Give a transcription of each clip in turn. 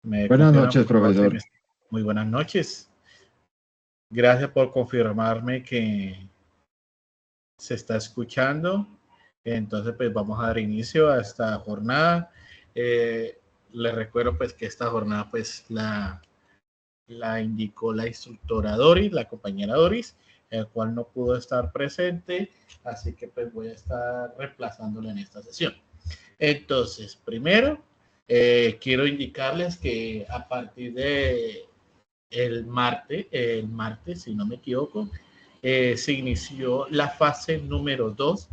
Me Buenas confirma, noches, por favor, profesor. muy buenas noches. Gracias por confirmarme que se está escuchando. Entonces, pues vamos a dar inicio a esta jornada. Les recuerdo pues que esta jornada pues la indicó la instructora Doris, la compañera Doris, el cual no pudo estar presente, así que pues voy a estar reemplazándola en esta sesión. Entonces, primero, quiero indicarles que a partir de el martes, si no me equivoco, se inició la fase número 2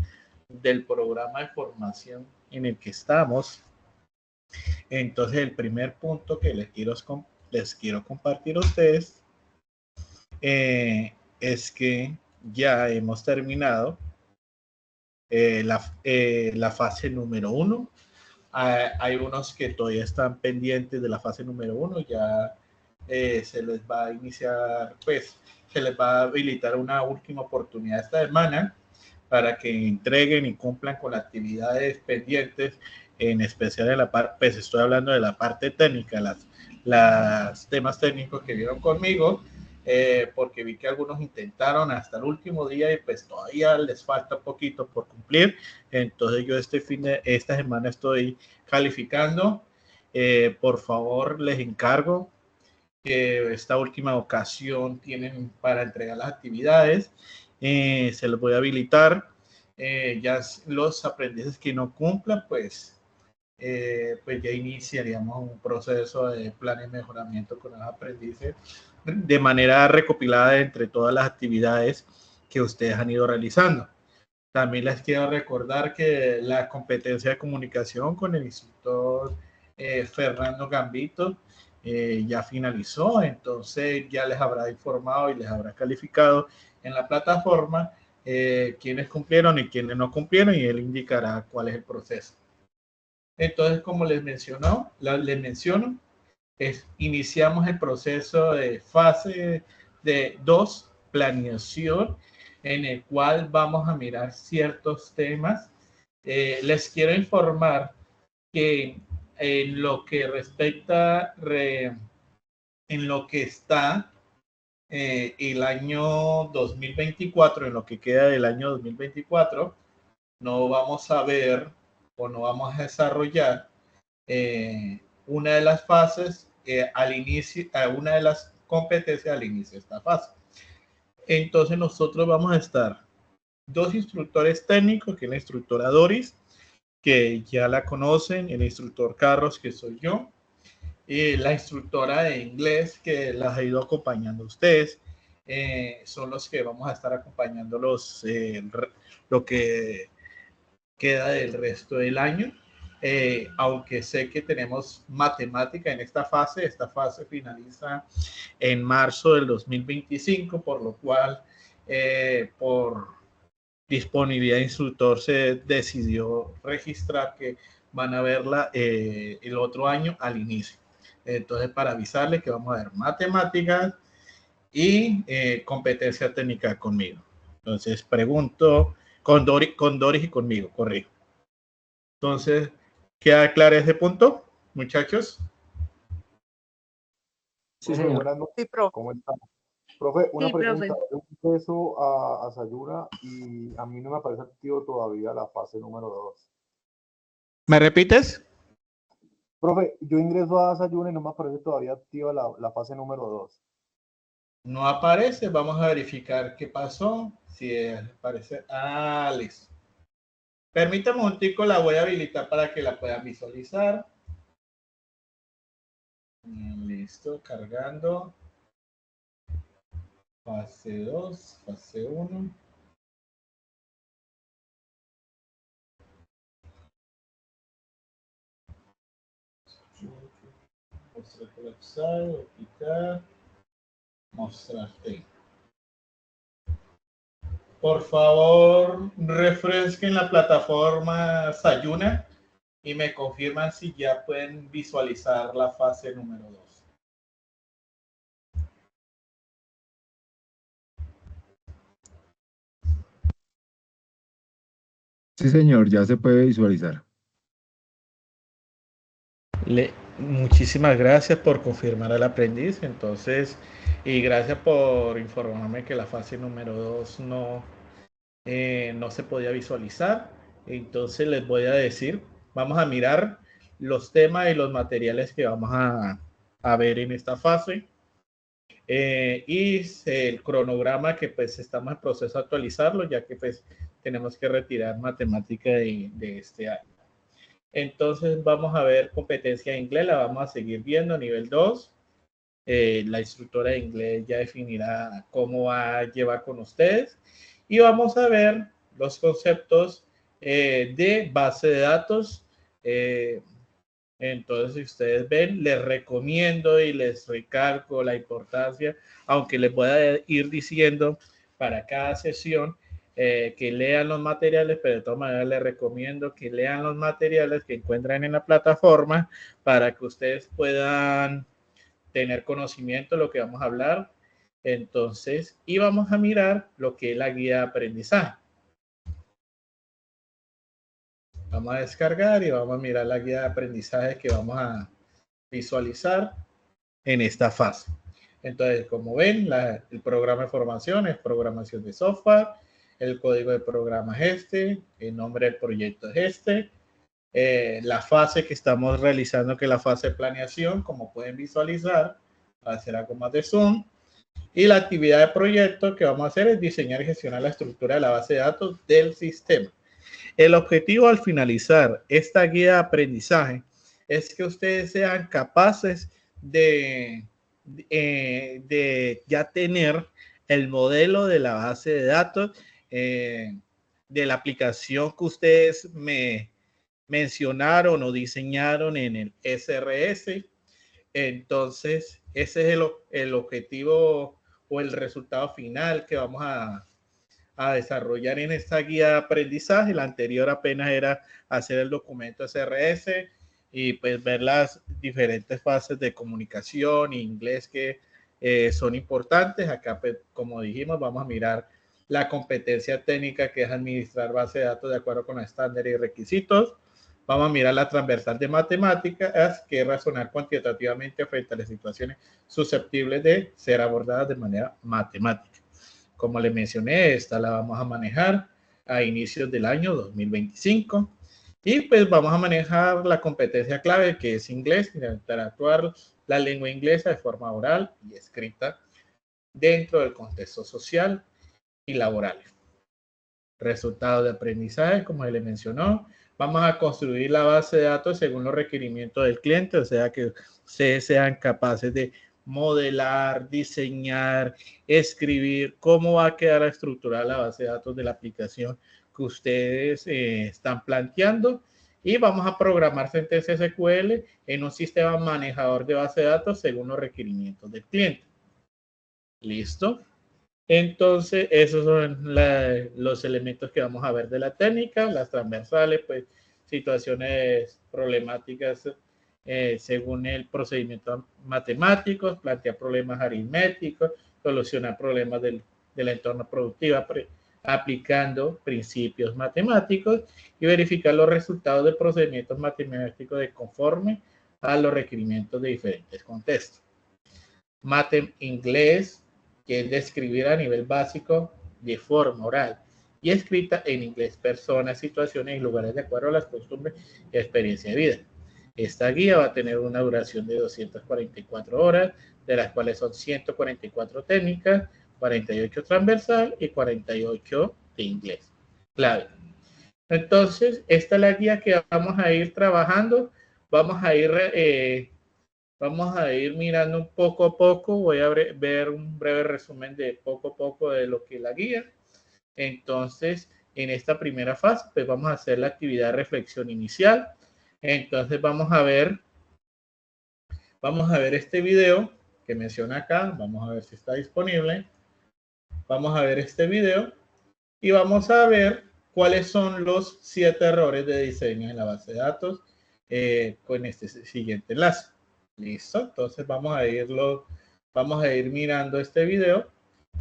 del programa de formación en el que estamos. Entonces, el primer punto que les quiero compartir a ustedes es que ya hemos terminado la fase número 1. Hay unos que todavía están pendientes de la fase número 1, ya se les va a iniciar, pues se les va a habilitar una última oportunidad esta semana para que entreguen y cumplan con las actividades pendientes, en especial de la parte, pues estoy hablando de la parte técnica, las temas técnicos que vieron conmigo, porque vi que algunos intentaron hasta el último día y pues todavía les falta un poquito por cumplir. Entonces yo esta semana estoy calificando. Por favor, les encargo que esta última ocasión tienen para entregar las actividades. Se los voy a habilitar. Ya los aprendices que no cumplan, pues ya iniciaríamos un proceso de plan de mejoramiento con los aprendices de manera recopilada entre todas las actividades que ustedes han ido realizando. También les quiero recordar que la competencia de comunicación con el instructor Fernando Gambito ya finalizó, entonces ya les habrá informado y les habrá calificado en la plataforma quienes cumplieron y quienes no cumplieron, y él indicará cuál es el proceso. Entonces, como les menciono, iniciamos el proceso de fase de 2, planeación, en el cual vamos a mirar ciertos temas. Les quiero informar que en lo que respecta, en lo que está el año 2024, en lo que queda del año 2024, no vamos a ver o no vamos a desarrollar una de las fases al inicio, una de las competencias al inicio de esta fase. Entonces nosotros vamos a estar dos instructores técnicos, que es la instructora Doris, que ya la conocen, el instructor Carlos, que soy yo, y la instructora de inglés, que las ha ido acompañando a ustedes. Son los que vamos a estar acompañándolos lo que queda del resto del año. Aunque sé que tenemos matemática en esta fase finaliza en marzo del 2025, por lo cual por disponibilidad de instructor se decidió registrar que van a verla el otro año al inicio. Entonces, para avisarles que vamos a ver matemáticas y competencia técnica conmigo. Entonces, pregunto con Doris y conmigo, corrijo. Entonces, ¿queda claro ese punto, muchachos? Sí, Profe, señor. buenas noches. Sí, profe. ¿Cómo está? Profe, una Sí, pregunta. profe. Yo ingreso a Sayuna y a mí no me aparece activo todavía la fase número 2. ¿Me repites? Profe, yo ingreso a Sayuna y no me aparece todavía activa la fase número 2. No aparece, vamos a verificar qué pasó. Si aparece, listo. Permítame un tico, la voy a habilitar para que la puedan visualizar. Listo, cargando. Fase 2, fase 1. Mostrar colapsado, quitar, mostrarte. Por favor, refresquen la plataforma Sayuna y me confirman si ya pueden visualizar la fase número 2. Sí, señor, ya se puede visualizar. Muchísimas gracias por confirmar al aprendiz. Entonces, y gracias por informarme que la fase número 2 no se podía visualizar. Entonces les voy a decir, vamos a mirar los temas y los materiales que vamos a ver en esta fase. Y el cronograma que pues estamos en proceso de actualizarlo, ya que pues tenemos que retirar matemática de este año. Entonces vamos a ver competencia de inglés, la vamos a seguir viendo a nivel 2. La instructora de inglés ya definirá cómo va a llevar con ustedes. Y vamos a ver los conceptos de base de datos. Entonces, si ustedes ven, les recomiendo y les recalco la importancia, aunque les voy a ir diciendo para cada sesión que lean los materiales, pero de todas maneras les recomiendo que lean los materiales que encuentran en la plataforma para que ustedes puedan tener conocimiento de lo que vamos a hablar. Entonces, y vamos a mirar lo que es la guía de aprendizaje. Vamos a descargar y vamos a mirar la guía de aprendizaje que vamos a visualizar en esta fase. Entonces, como ven, el programa de formación es programación de software, el código de programa es este, el nombre del proyecto es este, la fase que estamos realizando, que es la fase de planeación, como pueden visualizar, va a hacer algo más de zoom, y la actividad de proyecto que vamos a hacer es diseñar y gestionar la estructura de la base de datos del sistema. El objetivo al finalizar esta guía de aprendizaje es que ustedes sean capaces de ya tener el modelo de la base de datos de la aplicación que ustedes me mencionaron o diseñaron en el SRS. Entonces, ese es el objetivo o el resultado final que vamos a desarrollar en esta guía de aprendizaje. La anterior apenas era hacer el documento SRS y pues ver las diferentes fases de comunicación e inglés que son importantes. Acá, pues, como dijimos, vamos a mirar la competencia técnica, que es administrar base de datos de acuerdo con los estándares y requisitos. Vamos a mirar la transversal de matemáticas, que es razonar cuantitativamente frente a las situaciones susceptibles de ser abordadas de manera matemática. Como les mencioné, esta la vamos a manejar a inicios del año 2025. Y pues vamos a manejar la competencia clave, que es inglés, interactuar la lengua inglesa de forma oral y escrita dentro del contexto social y laboral. Resultados de aprendizaje, como se les mencionó, vamos a construir la base de datos según los requerimientos del cliente, o sea que ustedes sean capaces de modelar, diseñar, escribir cómo va a quedar estructurada la base de datos de la aplicación que ustedes están planteando, y vamos a programar sentencias SQL en un sistema manejador de base de datos según los requerimientos del cliente. ¿Listo? Entonces, esos son los elementos que vamos a ver de la técnica, las transversales, pues situaciones problemáticas según el procedimiento matemático, plantear problemas aritméticos, solucionar problemas del entorno productivo aplicando principios matemáticos y verificar los resultados de procedimientos matemáticos de conforme a los requerimientos de diferentes contextos. Inglés, que es describir a nivel básico de forma oral y escrita en inglés personas, situaciones y lugares de acuerdo a las costumbres y experiencia de vida. Esta guía va a tener una duración de 244 horas, de las cuales son 144 técnicas, 48 transversal y 48 de inglés. Clave. Entonces, esta es la guía que vamos a ir trabajando. Vamos a ir mirando un poco a poco. Voy a ver un breve resumen de poco a poco de lo que es la guía. Entonces, en esta primera fase, pues vamos a hacer la actividad de reflexión inicial. Entonces, vamos a ver este video que menciona acá. Vamos a ver si está disponible. Vamos a ver este video y vamos a ver cuáles son los 7 errores de diseño en la base de datos con este siguiente enlace. Listo, entonces vamos a ir mirando este video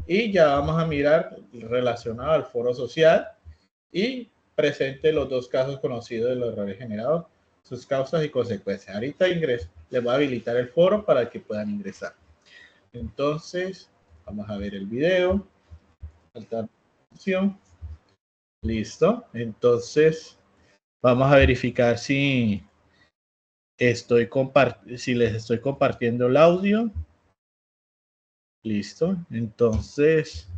y ya vamos a mirar relacionado al foro social y presente los dos casos conocidos de los errores generados sus causas y consecuencias. Ahorita ingreso, les voy a habilitar el foro para que puedan ingresar. Entonces, vamos a ver el video. Listo. Entonces, vamos a verificar si les estoy compartiendo el audio. Listo. Entonces,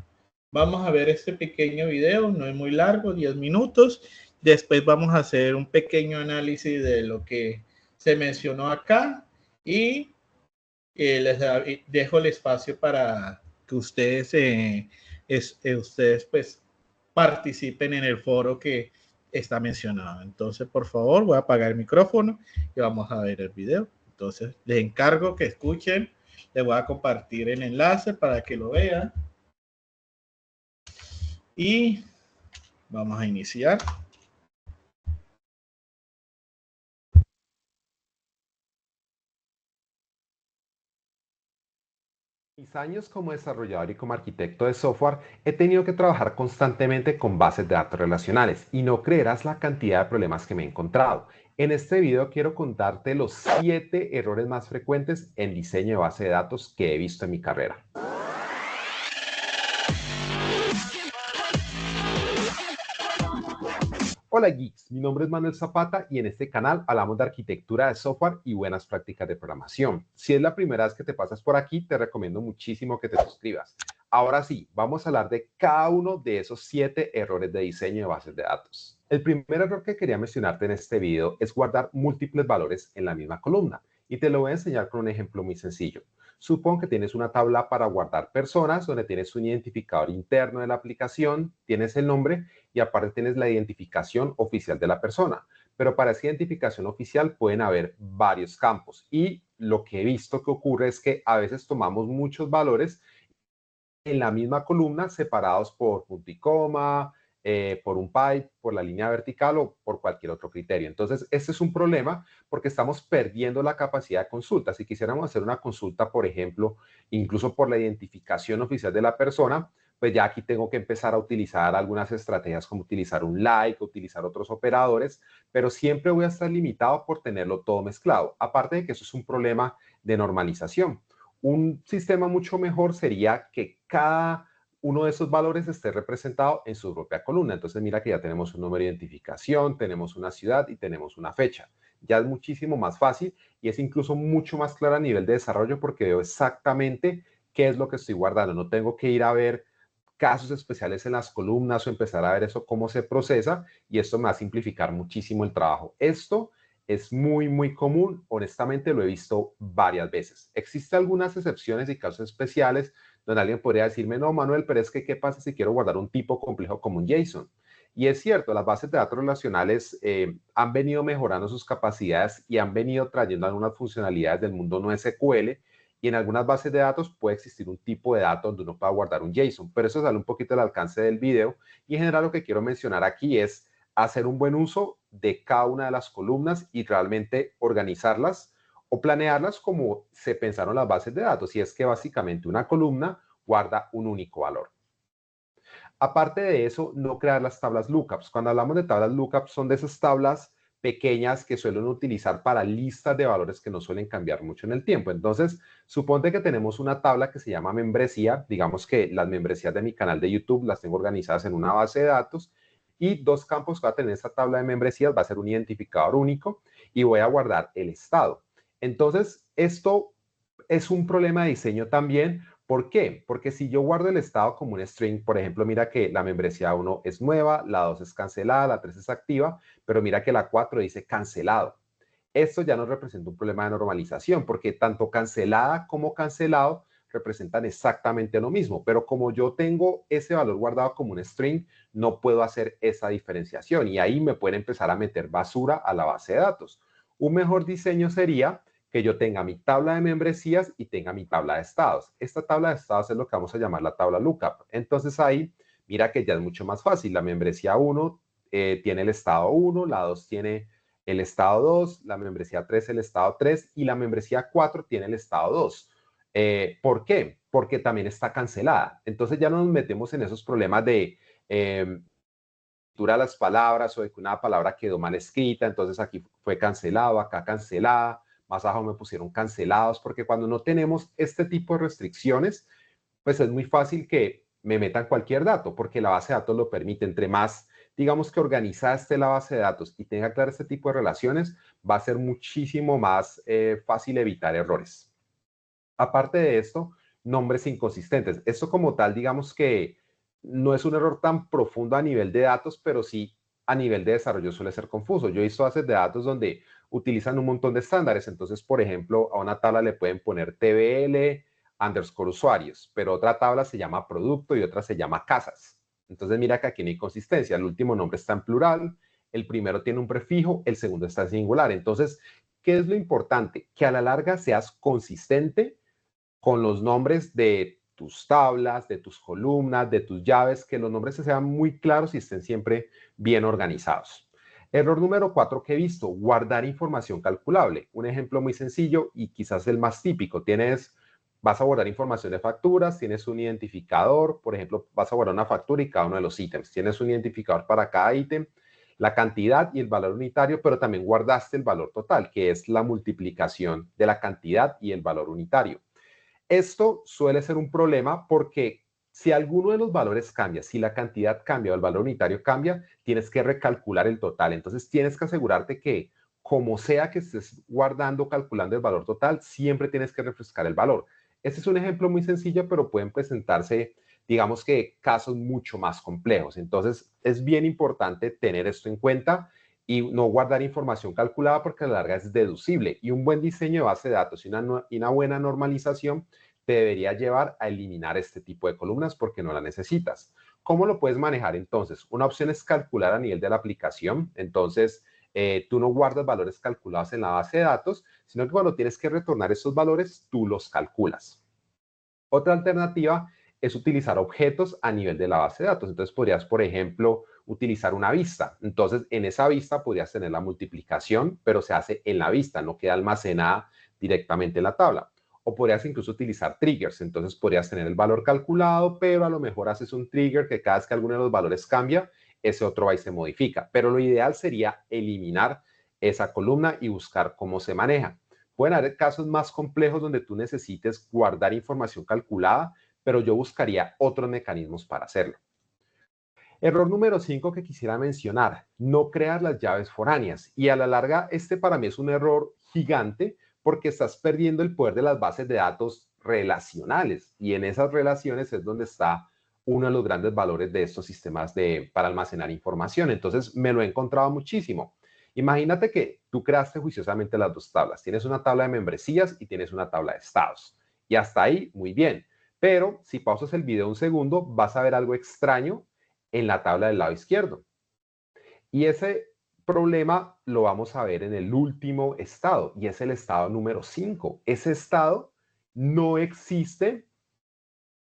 vamos a ver este pequeño video, no es muy largo, 10 minutos. Después vamos a hacer un pequeño análisis de lo que se mencionó acá y les dejo el espacio para que ustedes, ustedes pues participen en el foro que está mencionado. Entonces, por favor, voy a apagar el micrófono y vamos a ver el video. Entonces, les encargo que escuchen. Les voy a compartir el enlace para que lo vean. Y vamos a iniciar. Mis años como desarrollador y como arquitecto de software, he tenido que trabajar constantemente con bases de datos relacionales y no creerás la cantidad de problemas que me he encontrado. En este video quiero contarte los 7 errores más frecuentes en diseño de base de datos que he visto en mi carrera. Hola geeks, mi nombre es Manuel Zapata y en este canal hablamos de arquitectura de software y buenas prácticas de programación. Si es la primera vez que te pasas por aquí, te recomiendo muchísimo que te suscribas. Ahora sí, vamos a hablar de cada uno de esos 7 errores de diseño de bases de datos. El primer error que quería mencionarte en este video es guardar múltiples valores en la misma columna y te lo voy a enseñar con un ejemplo muy sencillo. Supón que tienes una tabla para guardar personas donde tienes un identificador interno de la aplicación, tienes el nombre y aparte tienes la identificación oficial de la persona. Pero para esa identificación oficial pueden haber varios campos y lo que he visto que ocurre es que a veces tomamos muchos valores en la misma columna separados por punto y coma, por un pipe, por la línea vertical o por cualquier otro criterio. Entonces, este es un problema porque estamos perdiendo la capacidad de consulta. Si quisiéramos hacer una consulta, por ejemplo, incluso por la identificación oficial de la persona, pues ya aquí tengo que empezar a utilizar algunas estrategias como utilizar un like, utilizar otros operadores, pero siempre voy a estar limitado por tenerlo todo mezclado. Aparte de que eso es un problema de normalización. Un sistema mucho mejor sería que cada uno de esos valores esté representado en su propia columna. Entonces mira que ya tenemos un número de identificación, tenemos una ciudad y tenemos una fecha. Ya es muchísimo más fácil y es incluso mucho más claro a nivel de desarrollo porque veo exactamente qué es lo que estoy guardando. No tengo que ir a ver casos especiales en las columnas o empezar a ver eso cómo se procesa y esto me va a simplificar muchísimo el trabajo. Esto es muy común, honestamente lo he visto varias veces. Existen algunas excepciones y casos especiales donde alguien podría decirme, no, Manuel, pero es que ¿qué pasa si quiero guardar un tipo complejo como un JSON? Y es cierto, las bases de datos relacionales han venido mejorando sus capacidades y han venido trayendo algunas funcionalidades del mundo no SQL y en algunas bases de datos puede existir un tipo de datos donde uno pueda guardar un JSON, pero eso sale un poquito del alcance del video y en general lo que quiero mencionar aquí es hacer un buen uso de cada una de las columnas y realmente organizarlas o planearlas como se pensaron las bases de datos. Y es que básicamente una columna guarda un único valor. Aparte de eso, no crear las tablas lookups. Cuando hablamos de tablas lookups, son de esas tablas pequeñas que suelen utilizar para listas de valores que no suelen cambiar mucho en el tiempo. Entonces, suponte que tenemos una tabla que se llama membresía. Digamos que las membresías de mi canal de YouTube las tengo organizadas en una base de datos y 2 campos que va a tener esta tabla de membresías va a ser un identificador único y voy a guardar el estado. Entonces, esto es un problema de diseño también. ¿Por qué? Porque si yo guardo el estado como un string, por ejemplo, mira que la membresía 1 es nueva, la 2 es cancelada, la 3 es activa, pero mira que la 4 dice cancelado. Esto ya nos representa un problema de normalización, porque tanto cancelada como cancelado representan exactamente lo mismo, pero como yo tengo ese valor guardado como un string, no puedo hacer esa diferenciación y ahí me pueden empezar a meter basura a la base de datos. Un mejor diseño sería que yo tenga mi tabla de membresías y tenga mi tabla de estados. Esta tabla de estados es lo que vamos a llamar la tabla lookup. Entonces ahí, mira que ya es mucho más fácil. La membresía 1 tiene el estado 1, la 2 tiene el estado 2, la membresía 3 el estado 3 y la membresía 4 tiene el estado 2. ¿Por qué? Porque también está cancelada. Entonces ya no nos metemos en esos problemas de estructura de las palabras o de que una palabra quedó mal escrita, entonces aquí fue cancelado, acá cancelada, más abajo me pusieron cancelados, porque cuando no tenemos este tipo de restricciones, pues es muy fácil que me metan cualquier dato, porque la base de datos lo permite. Entre más, digamos que organizada esté la base de datos y tenga claro este tipo de relaciones, va a ser muchísimo más fácil evitar errores. Aparte de esto, nombres inconsistentes. Esto como tal, digamos que no es un error tan profundo a nivel de datos, pero sí a nivel de desarrollo suele ser confuso. Yo he visto bases de datos donde utilizan un montón de estándares. Entonces, por ejemplo, a una tabla le pueden poner TBL, underscore usuarios, pero otra tabla se llama producto y otra se llama casas. Entonces, mira que aquí no hay consistencia. El último nombre está en plural, el primero tiene un prefijo, el segundo está en singular. Entonces, ¿qué es lo importante? Que a la larga seas consistente con los nombres de tus tablas, de tus columnas, de tus llaves, que los nombres sean muy claros y estén siempre bien organizados. Error número 4 que he visto, guardar información calculable. Un ejemplo muy sencillo y quizás el más típico. Vas a guardar información de facturas, tienes un identificador, por ejemplo, vas a guardar una factura y cada uno de los ítems. Tienes un identificador para cada ítem, la cantidad y el valor unitario, pero también guardaste el valor total, que es la multiplicación de la cantidad y el valor unitario. Esto suele ser un problema porque si alguno de los valores cambia, si la cantidad cambia o el valor unitario cambia, tienes que recalcular el total. Entonces tienes que asegurarte que como sea que estés guardando, calculando el valor total, siempre tienes que refrescar el valor. Este es un ejemplo muy sencillo, pero pueden presentarse, digamos que casos mucho más complejos. Entonces es bien importante tener esto en cuenta y no guardar información calculada porque a la larga es deducible. Y un buen diseño de base de datos y una buena normalización te debería llevar a eliminar este tipo de columnas porque no la necesitas. ¿Cómo lo puedes manejar entonces? Una opción es calcular a nivel de la aplicación. Entonces, tú no guardas valores calculados en la base de datos, sino que cuando tienes que retornar esos valores, tú los calculas. Otra alternativa es utilizar objetos a nivel de la base de datos. Entonces, podrías, por ejemplo, utilizar una vista. Entonces, en esa vista podrías tener la multiplicación, pero se hace en la vista, no queda almacenada directamente en la tabla. O podrías incluso utilizar triggers. Entonces, podrías tener el valor calculado, pero a lo mejor haces un trigger que cada vez que alguno de los valores cambia, ese otro va y se modifica. Pero lo ideal sería eliminar esa columna y buscar cómo se maneja. Pueden haber casos más complejos donde tú necesites guardar información calculada, pero yo buscaría otros mecanismos para hacerlo. Error número 5 que quisiera mencionar, no crear las llaves foráneas. Y a la larga, este para mí es un error gigante porque estás perdiendo el poder de las bases de datos relacionales. Y en esas relaciones es donde está uno de los grandes valores de estos sistemas para almacenar información. Entonces, me lo he encontrado muchísimo. Imagínate que tú creaste juiciosamente las dos tablas. Tienes una tabla de membresías y tienes una tabla de estados. Y hasta ahí, muy bien. Pero si pausas el video un segundo, vas a ver algo extraño en la tabla del lado izquierdo. Y ese problema lo vamos a ver en el último estado, y es el estado número 5. Ese estado no existe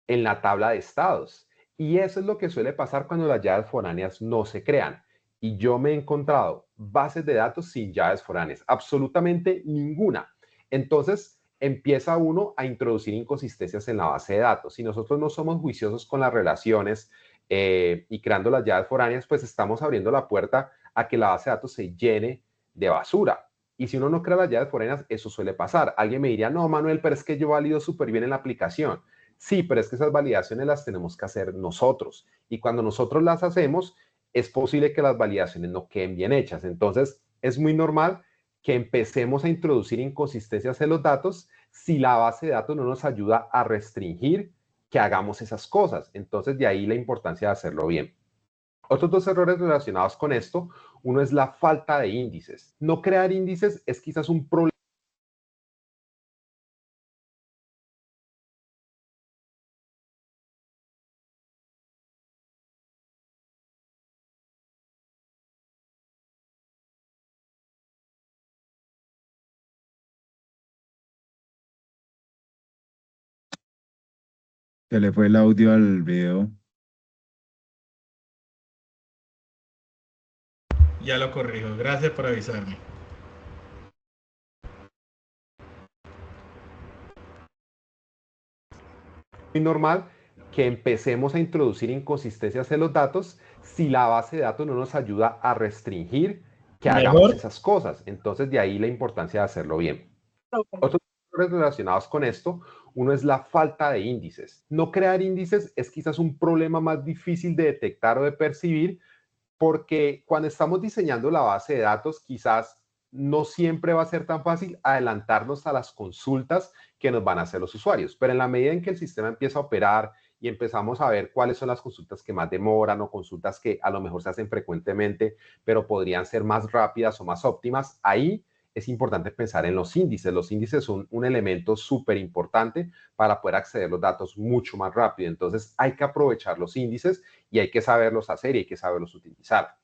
en la tabla de estados. Y eso es lo que suele pasar cuando las llaves foráneas no se crean. Y yo me he encontrado bases de datos sin llaves foráneas, absolutamente ninguna. Entonces empieza uno a introducir inconsistencias en la base de datos. Si nosotros no somos juiciosos con las relaciones y creando las llaves foráneas, pues estamos abriendo la puerta a que la base de datos se llene de basura. Y si uno no crea las llaves foráneas, eso suele pasar. Alguien me diría, no, Manuel, pero es que yo valido súper bien en la aplicación. Sí, pero es que esas validaciones las tenemos que hacer nosotros. Y cuando nosotros las hacemos, es posible que las validaciones no queden bien hechas. Entonces, es muy normal que empecemos a introducir inconsistencias en los datos si la base de datos no nos ayuda a restringir que hagamos esas cosas. Entonces, de ahí la importancia de hacerlo bien. Otros dos errores relacionados con esto, uno es la falta de índices. No crear índices es quizás un problema. Se le fue el audio al video. Ya lo corrijo. Gracias por avisarme. Muy normal que empecemos a introducir inconsistencias en los datos si la base de datos no nos ayuda a restringir que hagamos Mejor. esas cosas. Entonces, de ahí la importancia de hacerlo bien. Otros factores relacionados con esto, uno es la falta de índices. No crear índices es quizás un problema más difícil de detectar o de percibir, porque cuando estamos diseñando la base de datos, quizás no siempre va a ser tan fácil adelantarnos a las consultas que nos van a hacer los usuarios. Pero en la medida en que el sistema empieza a operar y empezamos a ver cuáles son las consultas que más demoran o consultas que a lo mejor se hacen frecuentemente, pero podrían ser más rápidas o más óptimas, ahí es importante pensar en los índices. Los índices son un elemento súper importante para poder acceder a los datos mucho más rápido. Entonces hay que aprovechar los índices y hay que saberlos hacer y hay que saberlos utilizar.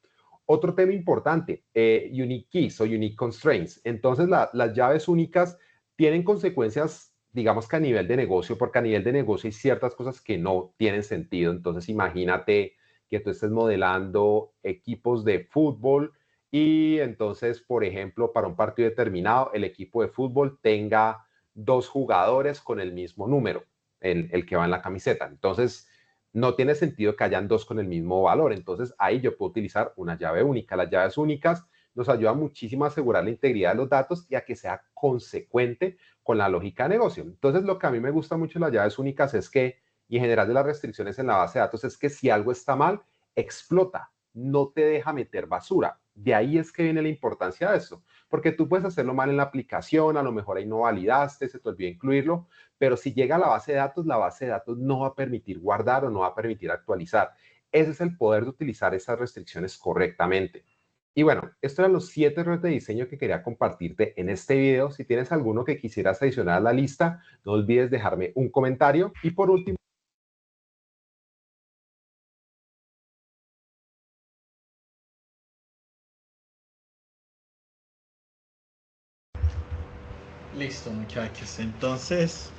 Otro tema importante, unique keys o unique constraints. Entonces las llaves únicas tienen consecuencias, digamos que a nivel de negocio, porque a nivel de negocio hay ciertas cosas que no tienen sentido. Entonces imagínate que tú estés modelando equipos de fútbol y entonces, por ejemplo, para un partido determinado, el equipo de fútbol tenga 2 jugadores con el mismo número, el que va en la camiseta. Entonces, no tiene sentido que hayan 2 con el mismo valor. Entonces, ahí yo puedo utilizar una llave única. Las llaves únicas nos ayudan muchísimo a asegurar la integridad de los datos y a que sea consecuente con la lógica de negocio. Entonces, lo que a mí me gusta mucho de las llaves únicas es que, y en general de las restricciones en la base de datos, es que si algo está mal, explota, no te deja meter basura. De ahí es que viene la importancia de esto, porque tú puedes hacerlo mal en la aplicación, a lo mejor ahí no validaste, se te olvidó incluirlo, pero si llega a la base de datos no va a permitir guardar o no va a permitir actualizar. Ese es el poder de utilizar esas restricciones correctamente. Y bueno, estos eran los 7 errores de diseño que quería compartirte en este video. Si tienes alguno que quisieras adicionar a la lista, no olvides dejarme un comentario. Y por último, Listo, muchachos. Entonces,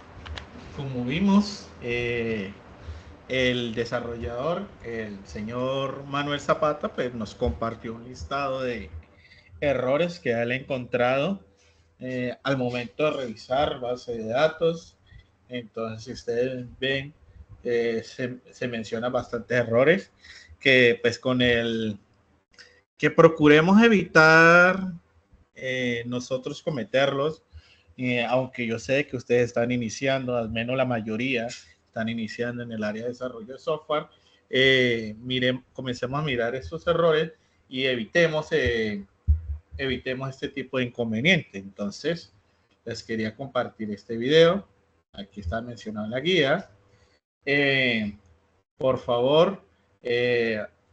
como vimos, el desarrollador, el señor Manuel Zapata, pues nos compartió un listado de errores que él ha encontrado al momento de revisar base de datos. Entonces, si ustedes ven, se mencionan bastantes errores que pues con el que procuremos evitar nosotros cometerlos, aunque yo sé que ustedes están iniciando, al menos la mayoría están iniciando en el área de desarrollo de software, comencemos a mirar esos errores y evitemos este tipo de inconveniente. Entonces, les quería compartir este video. Aquí está mencionado en la guía. Por favor,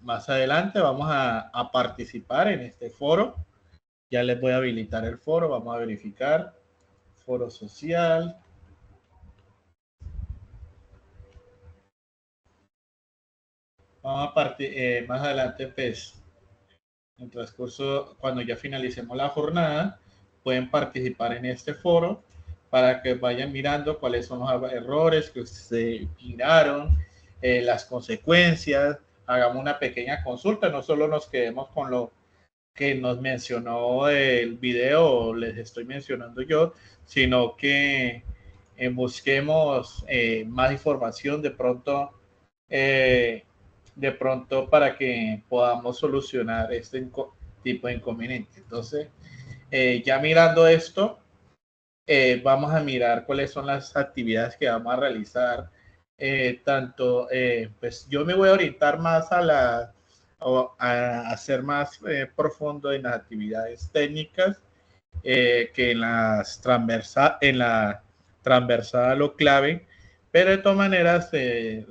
más adelante vamos a participar en este foro. Ya les voy a habilitar el foro. Vamos a verificar. Foro social. Vamos a partir más adelante, pues, en transcurso, cuando ya finalicemos la jornada, pueden participar en este foro para que vayan mirando cuáles son los errores que se miraron, las consecuencias, hagamos una pequeña consulta, no solo nos quedemos con lo que nos mencionó el video, les estoy mencionando yo, sino que busquemos más información de pronto para que podamos solucionar este tipo de inconveniente. Entonces, ya mirando esto, vamos a mirar cuáles son las actividades que vamos a realizar. Pues yo me voy a orientar más a ser más profundo en las actividades técnicas que en la transversal o clave, pero de todas maneras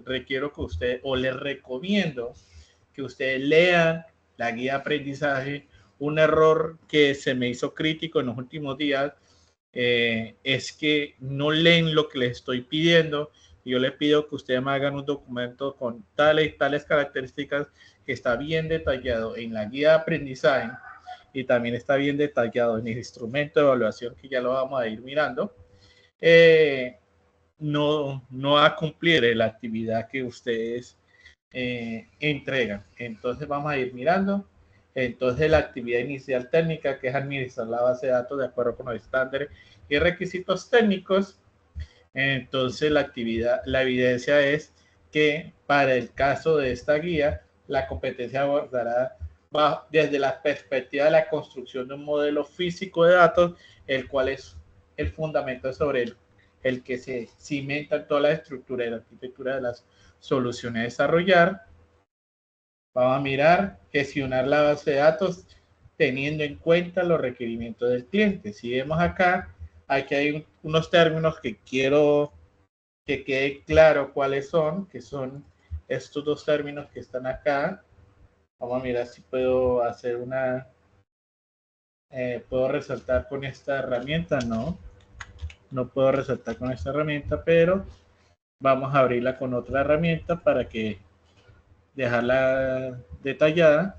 requiero que usted, o les recomiendo que ustedes lean la guía de aprendizaje. Un error que se me hizo crítico en los últimos días es que no leen lo que les estoy pidiendo. Yo les pido que ustedes me hagan un documento con tales características, que está bien detallado en la guía de aprendizaje y también está bien detallado en el instrumento de evaluación, que ya lo vamos a ir mirando. No va a cumplir la actividad que ustedes entregan. Entonces vamos a ir mirando. Entonces la actividad inicial técnica, que es administrar la base de datos de acuerdo con los estándares y requisitos técnicos. Entonces la evidencia es que para el caso de esta guía, la competencia abordará desde la perspectiva de la construcción de un modelo físico de datos, el cual es el fundamento sobre el que se cimenta toda la estructura y la arquitectura de las soluciones a desarrollar. Vamos a mirar gestionar la base de datos teniendo en cuenta los requerimientos del cliente. Si vemos acá, aquí hay unos términos que quiero que quede claro cuáles son, que son estos dos términos que están acá. Vamos a mirar si puedo hacer una, puedo resaltar con esta herramienta. No puedo resaltar con esta herramienta, pero vamos a abrirla con otra herramienta para que dejarla detallada.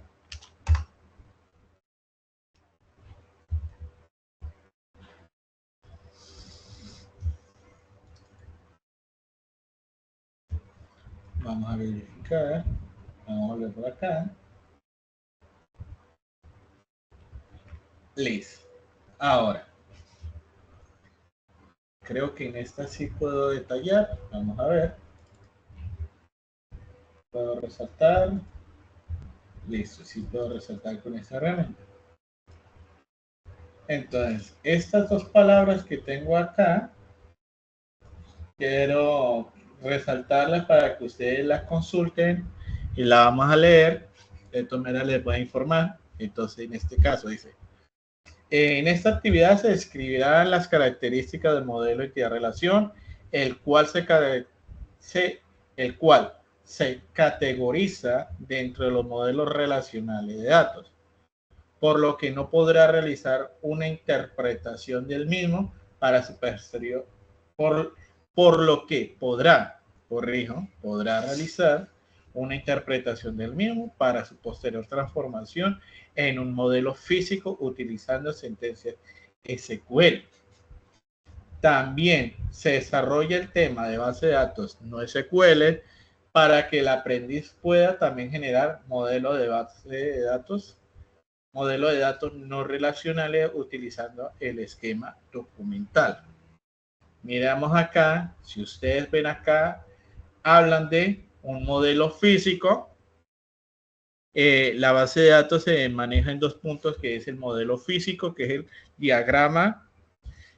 Vamos a verificar. Vamos a volver por acá. Listo. Ahora, creo que en esta sí puedo detallar. Vamos a ver. Puedo resaltar. Listo, sí puedo resaltar con esta herramienta. Entonces, estas dos palabras que tengo acá, quiero resaltarlas para que ustedes las consulten y la vamos a leer. De todas maneras les voy a informar. Entonces, en este caso dice, en esta actividad se describirán las características del modelo de entidad-relación, el cual se categoriza dentro de los modelos relacionales de datos, por lo que no podrá realizar una interpretación del mismo para su posterior, por lo que podrá realizar una interpretación del mismo para su posterior transformación en un modelo físico utilizando sentencias SQL. También se desarrolla el tema de base de datos no SQL para que el aprendiz pueda también generar modelos de base de datos no relacionales utilizando el esquema documental. Miramos acá, si ustedes ven acá, hablan de un modelo físico. La base de datos se maneja en dos puntos, que es el modelo físico, que es el diagrama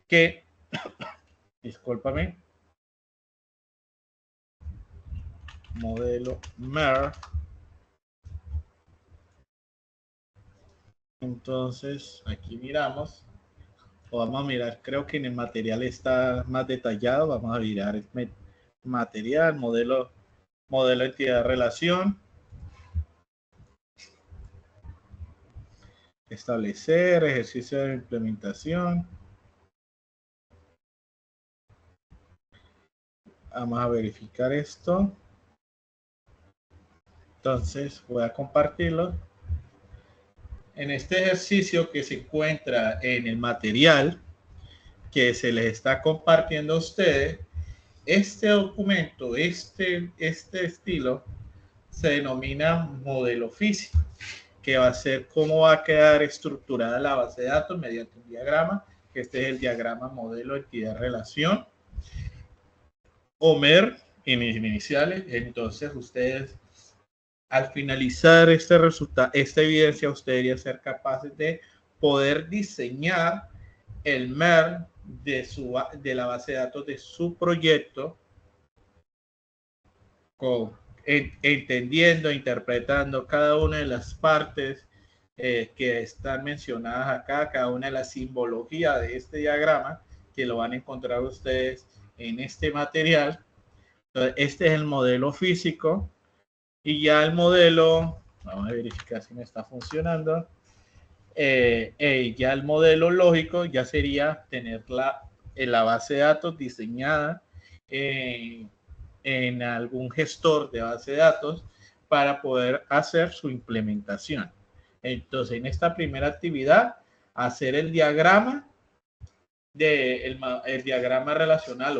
que, discúlpame, modelo MER. Entonces, aquí miramos, o vamos a mirar, creo que en el material está más detallado, vamos a mirar el material, modelo entidad relación, establecer, ejercicio de implementación. Vamos a verificar esto. Entonces voy a compartirlo. En este ejercicio que se encuentra en el material que se les está compartiendo a ustedes, este documento, este estilo, se denomina modelo físico, que va a ser cómo va a quedar estructurada la base de datos mediante un diagrama, que este es el diagrama modelo entidad relación, o MER en iniciales. Entonces ustedes, al finalizar este resultado, esta evidencia, ustedes deberían ser capaces de poder diseñar el MER de la base de datos de su proyecto, entendiendo, interpretando cada una de las partes que están mencionadas acá, cada una de las simbologías de este diagrama, que lo van a encontrar ustedes en este material. Entonces, este es el modelo físico. Y ya el modelo, vamos a verificar si me está funcionando. Ya el modelo lógico ya sería tener la base de datos diseñada en algún gestor de base de datos para poder hacer su implementación. Entonces, en esta primera actividad, hacer el diagrama el diagrama relacional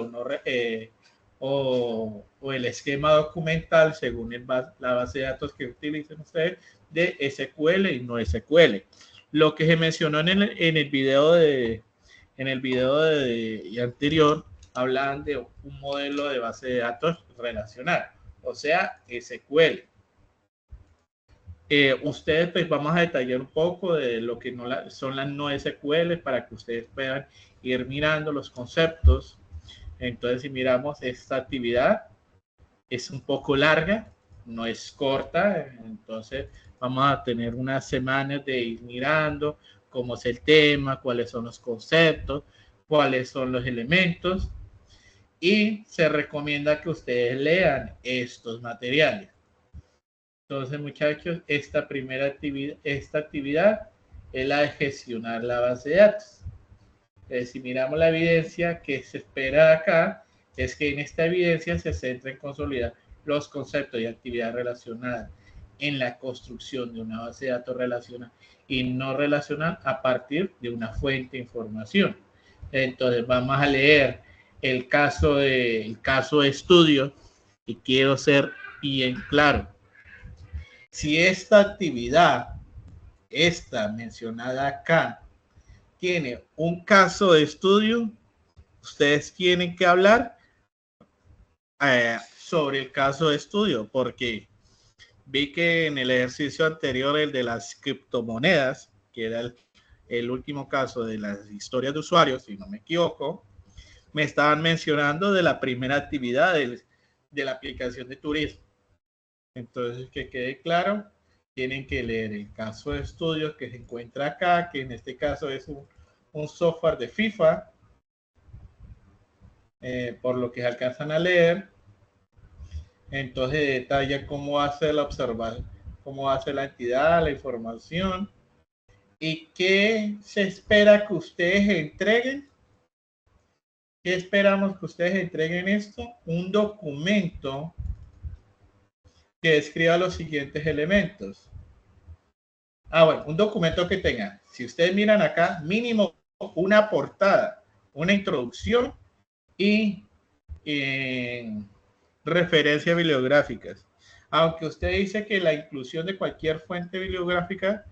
o el esquema documental según la base de datos que utilicen ustedes de SQL y no SQL. Lo que se mencionó en el video anterior, hablan de un modelo de base de datos relacional. o sea, SQL. Ustedes pues vamos a detallar un poco de lo que son las no SQL para que ustedes puedan ir mirando los conceptos. Entonces, si miramos esta actividad, es un poco larga, no es corta, entonces vamos a tener unas semanas de ir mirando cómo es el tema, cuáles son los conceptos, cuáles son los elementos, y se recomienda que ustedes lean estos materiales. Entonces, muchachos, esta actividad es la de gestionar la base de datos. Si miramos la evidencia que se espera acá, es que en esta evidencia se centra en consolidar los conceptos y actividades relacionadas en la construcción de una base de datos relacional y no relacional a partir de una fuente de información. Entonces, vamos a leer el caso de estudio, y quiero ser bien claro. Si esta actividad, esta mencionada acá, tiene un caso de estudio, ustedes tienen que hablar sobre el caso de estudio, porque vi que en el ejercicio anterior, el de las criptomonedas, que era el último caso de las historias de usuarios, si no me equivoco, me estaban mencionando de la primera actividad de la aplicación de turismo. Entonces, que quede claro, tienen que leer el caso de estudio que se encuentra acá, que en este caso es un software de FIFA, por lo que se alcanzan a leer. Entonces detalla cómo hace la observación, cómo hace la entidad, la información, y qué se espera que ustedes entreguen. ¿Qué esperamos que ustedes entreguen esto? Un documento que describa los siguientes elementos. Bueno, un documento que tenga, si ustedes miran acá, mínimo una portada, una introducción y referencias bibliográficas. Aunque usted dice que la inclusión de cualquier fuente bibliográfica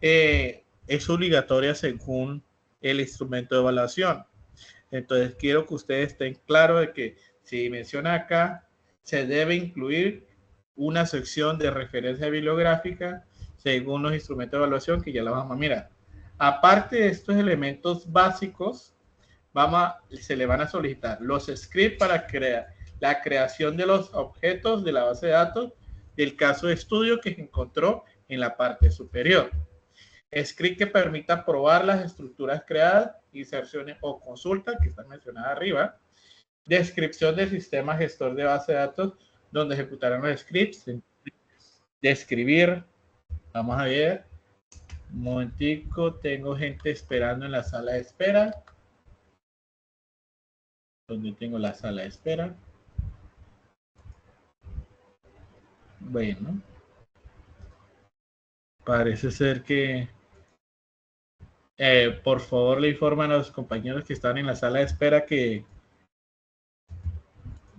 es obligatoria según el instrumento de evaluación. Entonces, quiero que ustedes estén claros de que si menciona acá, se debe incluir una sección de referencia bibliográfica según los instrumentos de evaluación que ya la vamos a mirar. Aparte de estos elementos básicos, se le van a solicitar los scripts para la creación de los objetos de la base de datos del caso de estudio que se encontró en la parte superior. Script que permita probar las estructuras creadas, inserciones o consultas que están mencionadas arriba. Descripción del sistema gestor de base de datos donde ejecutarán los scripts. Describir. Vamos a ver. Un momentico, tengo gente esperando en la sala de espera. ¿Dónde tengo la sala de espera? Bueno. Parece ser que por favor le informan a los compañeros que están en la sala de espera que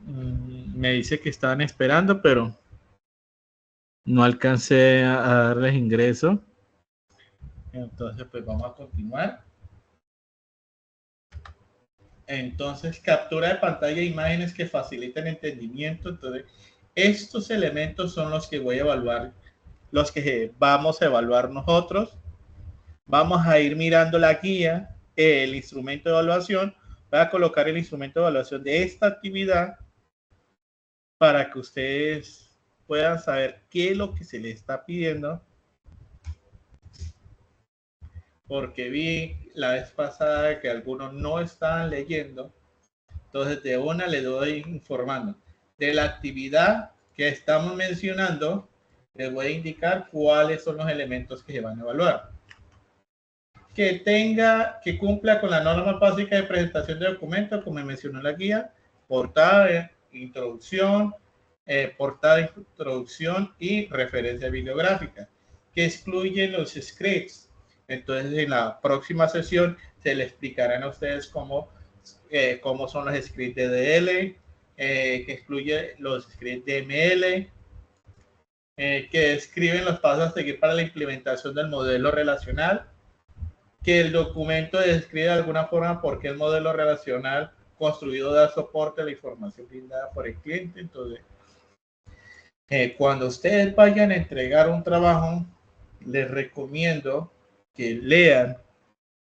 me dice que estaban esperando, pero no alcancé a darles ingreso. Entonces, pues vamos a continuar. Entonces, captura de pantalla e imágenes que facilitan entendimiento. Entonces, estos elementos son los que voy a evaluar, los que vamos a evaluar nosotros. Vamos a ir mirando la guía, el instrumento de evaluación. Voy a colocar el instrumento de evaluación de esta actividad para que ustedes puedan saber qué es lo que se les está pidiendo. Porque vi la vez pasada que algunos no estaban leyendo. Entonces, de una les doy informando de la actividad que estamos mencionando. Les voy a indicar cuáles son los elementos que se van a evaluar. Que cumpla con la norma básica de presentación de documentos, como mencionó la guía, portada, introducción, y referencia bibliográfica, que excluyen los scripts. Entonces, en la próxima sesión se les explicarán a ustedes cómo son los scripts de DL, que excluye los scripts de ML, que describen los pasos a seguir para la implementación del modelo relacional, que el documento describe de alguna forma por qué el modelo relacional construido da soporte a la información brindada por el cliente. Entonces, Cuando ustedes vayan a entregar un trabajo, les recomiendo que lean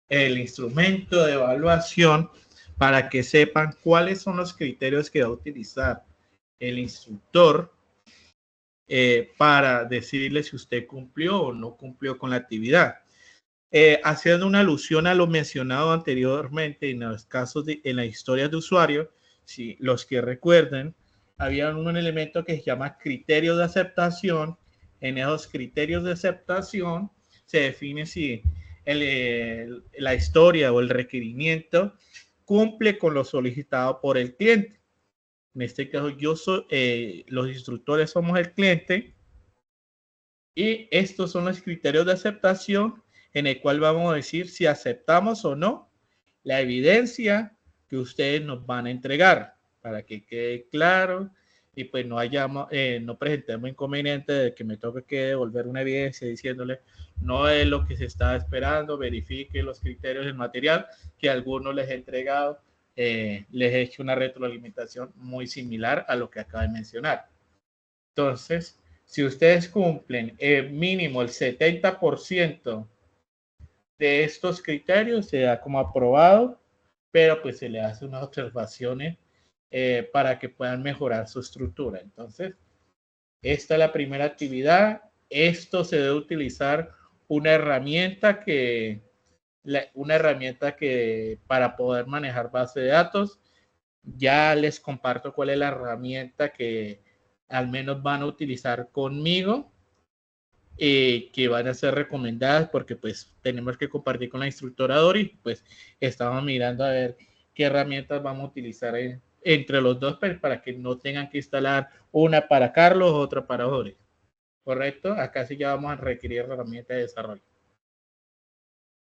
el instrumento de evaluación para que sepan cuáles son los criterios que va a utilizar el instructor para decirle si usted cumplió o no cumplió con la actividad. Haciendo una alusión a lo mencionado anteriormente en los casos en la historia de usuario, si los que recuerden, había un elemento que se llama criterio de aceptación. En esos criterios de aceptación se define si la historia o el requerimiento cumple con lo solicitado por el cliente. En este caso, los instructores somos el cliente y estos son los criterios de aceptación en el cual vamos a decir si aceptamos o no la evidencia que ustedes nos van a entregar para que quede claro y pues no presentemos inconveniente de que me toque que devolver una evidencia diciéndole no es lo que se está esperando, verifique los criterios del material que algunos les he entregado, les he hecho una retroalimentación muy similar a lo que acabo de mencionar. Entonces, si ustedes cumplen mínimo el 70% de estos criterios, se da como aprobado, pero pues se le hace unas observaciones para que puedan mejorar su estructura. Entonces, esta es la primera actividad. Esto se debe utilizar una herramienta que para poder manejar base de datos. Ya les comparto cuál es la herramienta que al menos van a utilizar conmigo, que van a ser recomendadas porque pues tenemos que compartir con la instructora Dori, pues estamos mirando a ver qué herramientas vamos a utilizar entre los dos para que no tengan que instalar una para Carlos, otra para Dori. ¿Correcto? Acá sí ya vamos a requerir herramientas de desarrollo.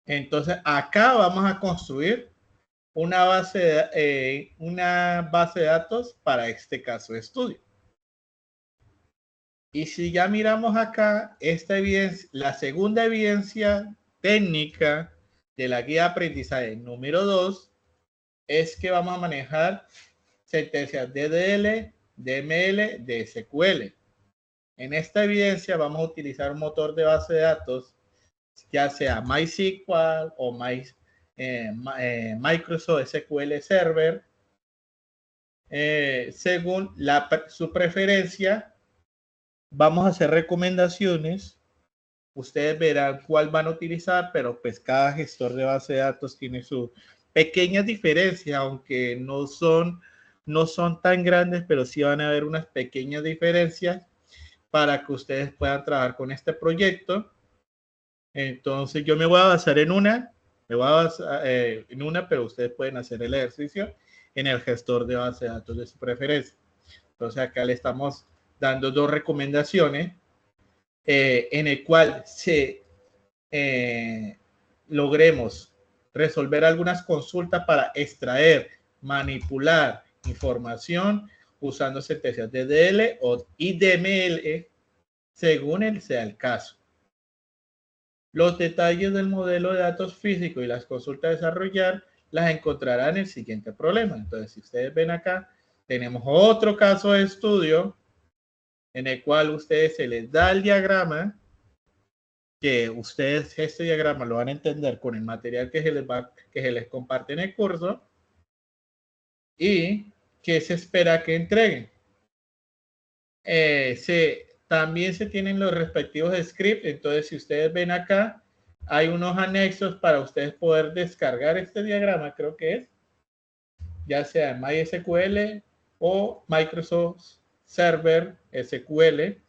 Entonces acá vamos a construir una base de datos para este caso de estudio. Y si ya miramos acá, esta evidencia, la segunda evidencia técnica de la guía de aprendizaje número 2 es que vamos a manejar sentencias DDL, DML, DSQL. En esta evidencia vamos a utilizar un motor de base de datos, ya sea MySQL o Microsoft SQL Server, según su preferencia. Vamos a hacer recomendaciones. Ustedes verán cuál van a utilizar, pero pues cada gestor de base de datos tiene sus pequeñas diferencias, aunque no son tan grandes, pero sí van a haber unas pequeñas diferencias para que ustedes puedan trabajar con este proyecto. Entonces yo me voy a basar en una, pero ustedes pueden hacer el ejercicio en el gestor de base de datos de su preferencia. Entonces acá le estamos dando dos recomendaciones en el cual logremos resolver algunas consultas para extraer, manipular información usando sentencias DDL o DML según sea el caso. Los detalles del modelo de datos físico y las consultas a desarrollar las encontrarán en el siguiente problema. Entonces, si ustedes ven acá, tenemos otro caso de estudio en el cual ustedes se les da el diagrama, que ustedes este diagrama lo van a entender con el material que se les comparte en el curso y que se espera que entreguen. También se tienen los respectivos scripts. Entonces, si ustedes ven acá, hay unos anexos para ustedes poder descargar este diagrama, creo que es, ya sea en MySQL o Microsoft Server SQL,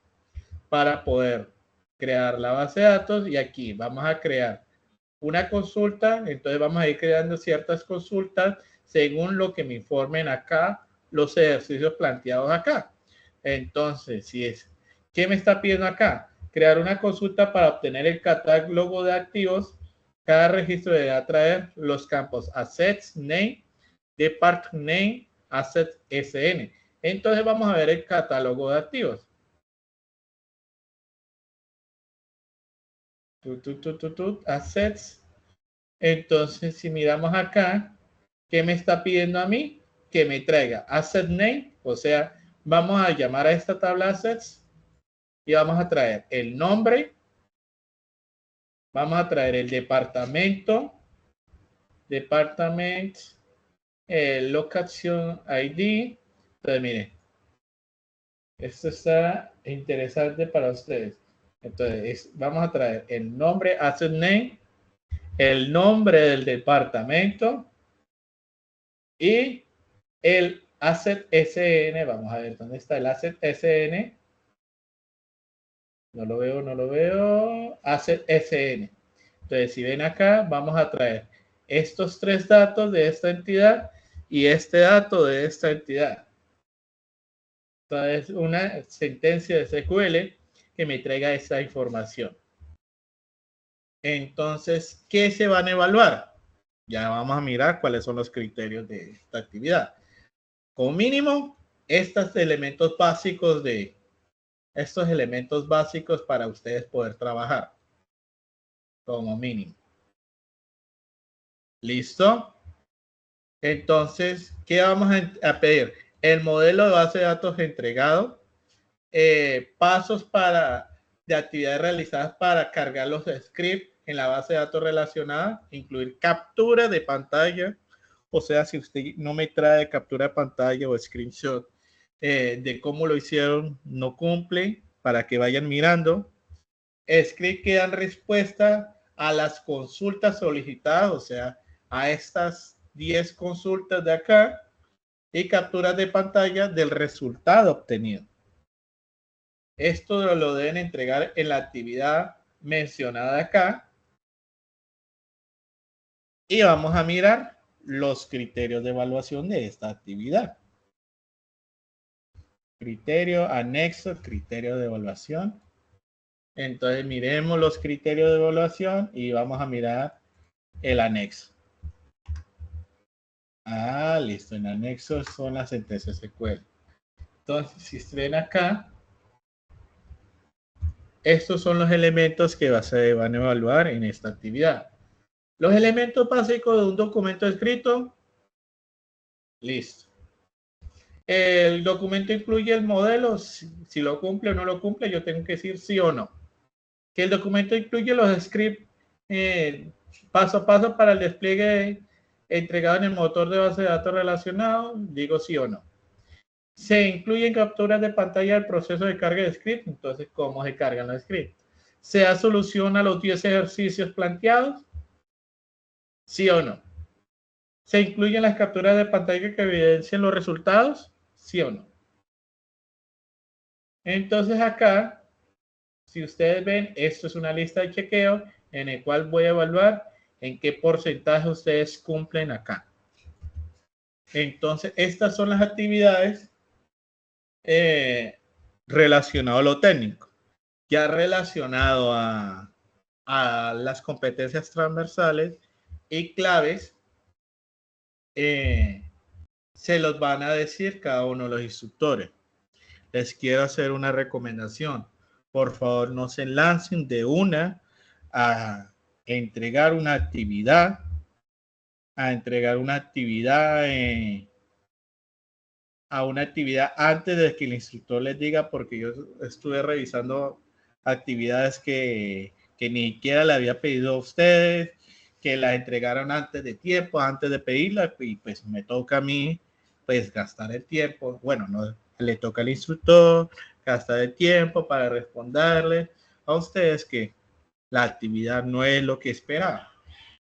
para poder crear la base de datos. Y aquí vamos a crear una consulta. Entonces vamos a ir creando ciertas consultas según lo que me informen acá los ejercicios planteados acá. Entonces, ¿qué me está pidiendo acá? Crear una consulta para obtener el catálogo de activos. Cada registro deberá traer los campos Assets Name, Depart Name, Assets SN. Entonces vamos a ver el catálogo de activos. Assets. Entonces, si miramos acá, ¿qué me está pidiendo a mí? Que me traiga Asset Name, o sea, vamos a llamar a esta tabla Assets y vamos a traer el nombre, vamos a traer el departamento, location ID. Entonces, miren, esto está interesante para ustedes. Entonces, vamos a traer el nombre, asset name, el nombre del departamento y el asset SN. Vamos a ver dónde está el asset SN. No lo veo. Asset SN. Entonces, si ven acá, vamos a traer estos tres datos de esta entidad y este dato de esta entidad. Entonces, una sentencia de SQL que me traiga esta información. Entonces, ¿qué se van a evaluar? Ya vamos a mirar cuáles son los criterios de esta actividad. Como mínimo, estos elementos básicos para ustedes poder trabajar. Como mínimo. ¿Listo? Entonces, ¿qué vamos a pedir? El modelo de base de datos entregado, pasos de actividades realizadas para cargar los scripts en la base de datos relacionada, incluir captura de pantalla, o sea, si usted no me trae captura de pantalla o screenshot de cómo lo hicieron, no cumple, para que vayan mirando. Script que dan respuesta a las consultas solicitadas, o sea, a estas 10 consultas de acá, y capturas de pantalla del resultado obtenido. Esto lo deben entregar en la actividad mencionada acá. Y vamos a mirar los criterios de evaluación de esta actividad. Criterio, anexo, criterio de evaluación. Entonces miremos los criterios de evaluación y vamos a mirar el anexo. Ah, listo. En anexo son las sentencias SQL. Entonces, si ven acá, estos son los elementos que se van a evaluar en esta actividad. Los elementos básicos de un documento escrito. Listo. El documento incluye el modelo. Si lo cumple o no lo cumple, yo tengo que decir sí o no. Que el documento incluye los scripts paso a paso para el despliegue entregado en el motor de base de datos relacionado. Digo sí o no. Se incluyen capturas de pantalla del proceso de carga de script. Entonces, ¿cómo se cargan los scripts? ¿Se da solución a los 10 ejercicios planteados? ¿Sí o no? ¿Se incluyen las capturas de pantalla que evidencian los resultados? ¿Sí o no? Entonces acá, si ustedes ven, esto es una lista de chequeo en el cual voy a evaluar en qué porcentaje ustedes cumplen acá. Entonces, estas son las actividades relacionadas a lo técnico. Ya relacionado a las competencias transversales y claves, se los van a decir cada uno de los instructores. Les quiero hacer una recomendación. Por favor, no se lancen de una a entregar una actividad, antes de que el instructor les diga, porque yo estuve revisando actividades que ni siquiera le había pedido a ustedes, que las entregaron antes de tiempo, antes de pedirla, y pues me toca a mí pues gastar el tiempo. Bueno, no le toca al instructor gastar el tiempo para responderle a ustedes que la actividad no es lo que esperaba.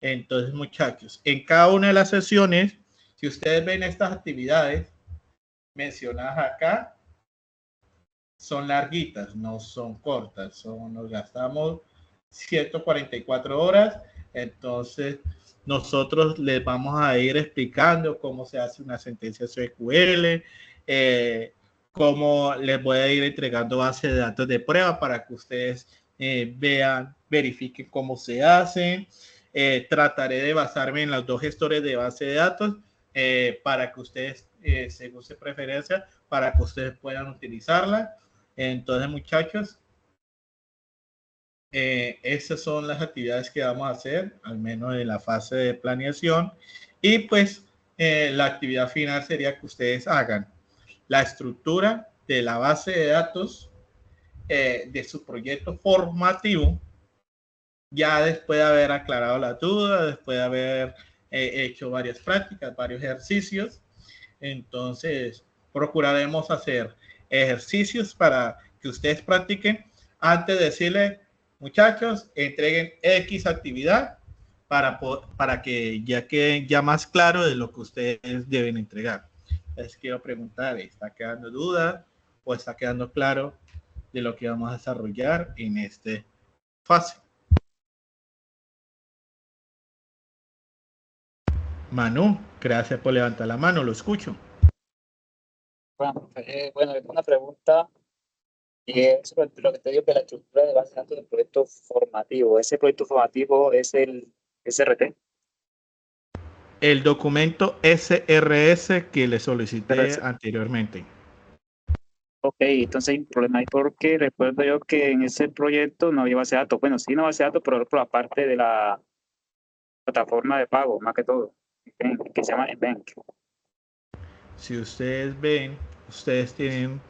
Entonces, muchachos, en cada una de las sesiones, si ustedes ven estas actividades mencionadas acá, son larguitas, no son cortas, nos gastamos 144 horas. Entonces, nosotros les vamos a ir explicando cómo se hace una sentencia SQL, cómo les voy a ir entregando bases de datos de prueba para que ustedes vean, verifiquen cómo se hacen. Trataré de basarme en los dos gestores de base de datos para que ustedes, según su preferencia, para que ustedes puedan utilizarla. Entonces, muchachos, esas son las actividades que vamos a hacer, al menos en la fase de planeación. Y pues la actividad final sería que ustedes hagan la estructura de la base de datos de su proyecto formativo, ya después de haber aclarado las dudas, después de haber hecho varias prácticas, varios ejercicios. Entonces, procuraremos hacer ejercicios para que ustedes practiquen antes de decirle, muchachos, entreguen X actividad para que ya queden ya más claro de lo que ustedes deben entregar. Les quiero preguntar, ¿está quedando duda o está quedando claro de lo que vamos a desarrollar en este fase? Manu, gracias por levantar la mano, lo escucho. Bueno, es una pregunta y es sobre lo que te digo, que la estructura de base de datos del proyecto formativo. Ese proyecto formativo es el SRT. El documento SRS que le solicité anteriormente. Ok, entonces hay un problema ahí porque recuerdo yo que en ese proyecto no había base de datos. Bueno, sí, no base de datos, pero por la parte de la plataforma de pago, más que todo, que se llama Bank. Si ustedes ven, ustedes tienen,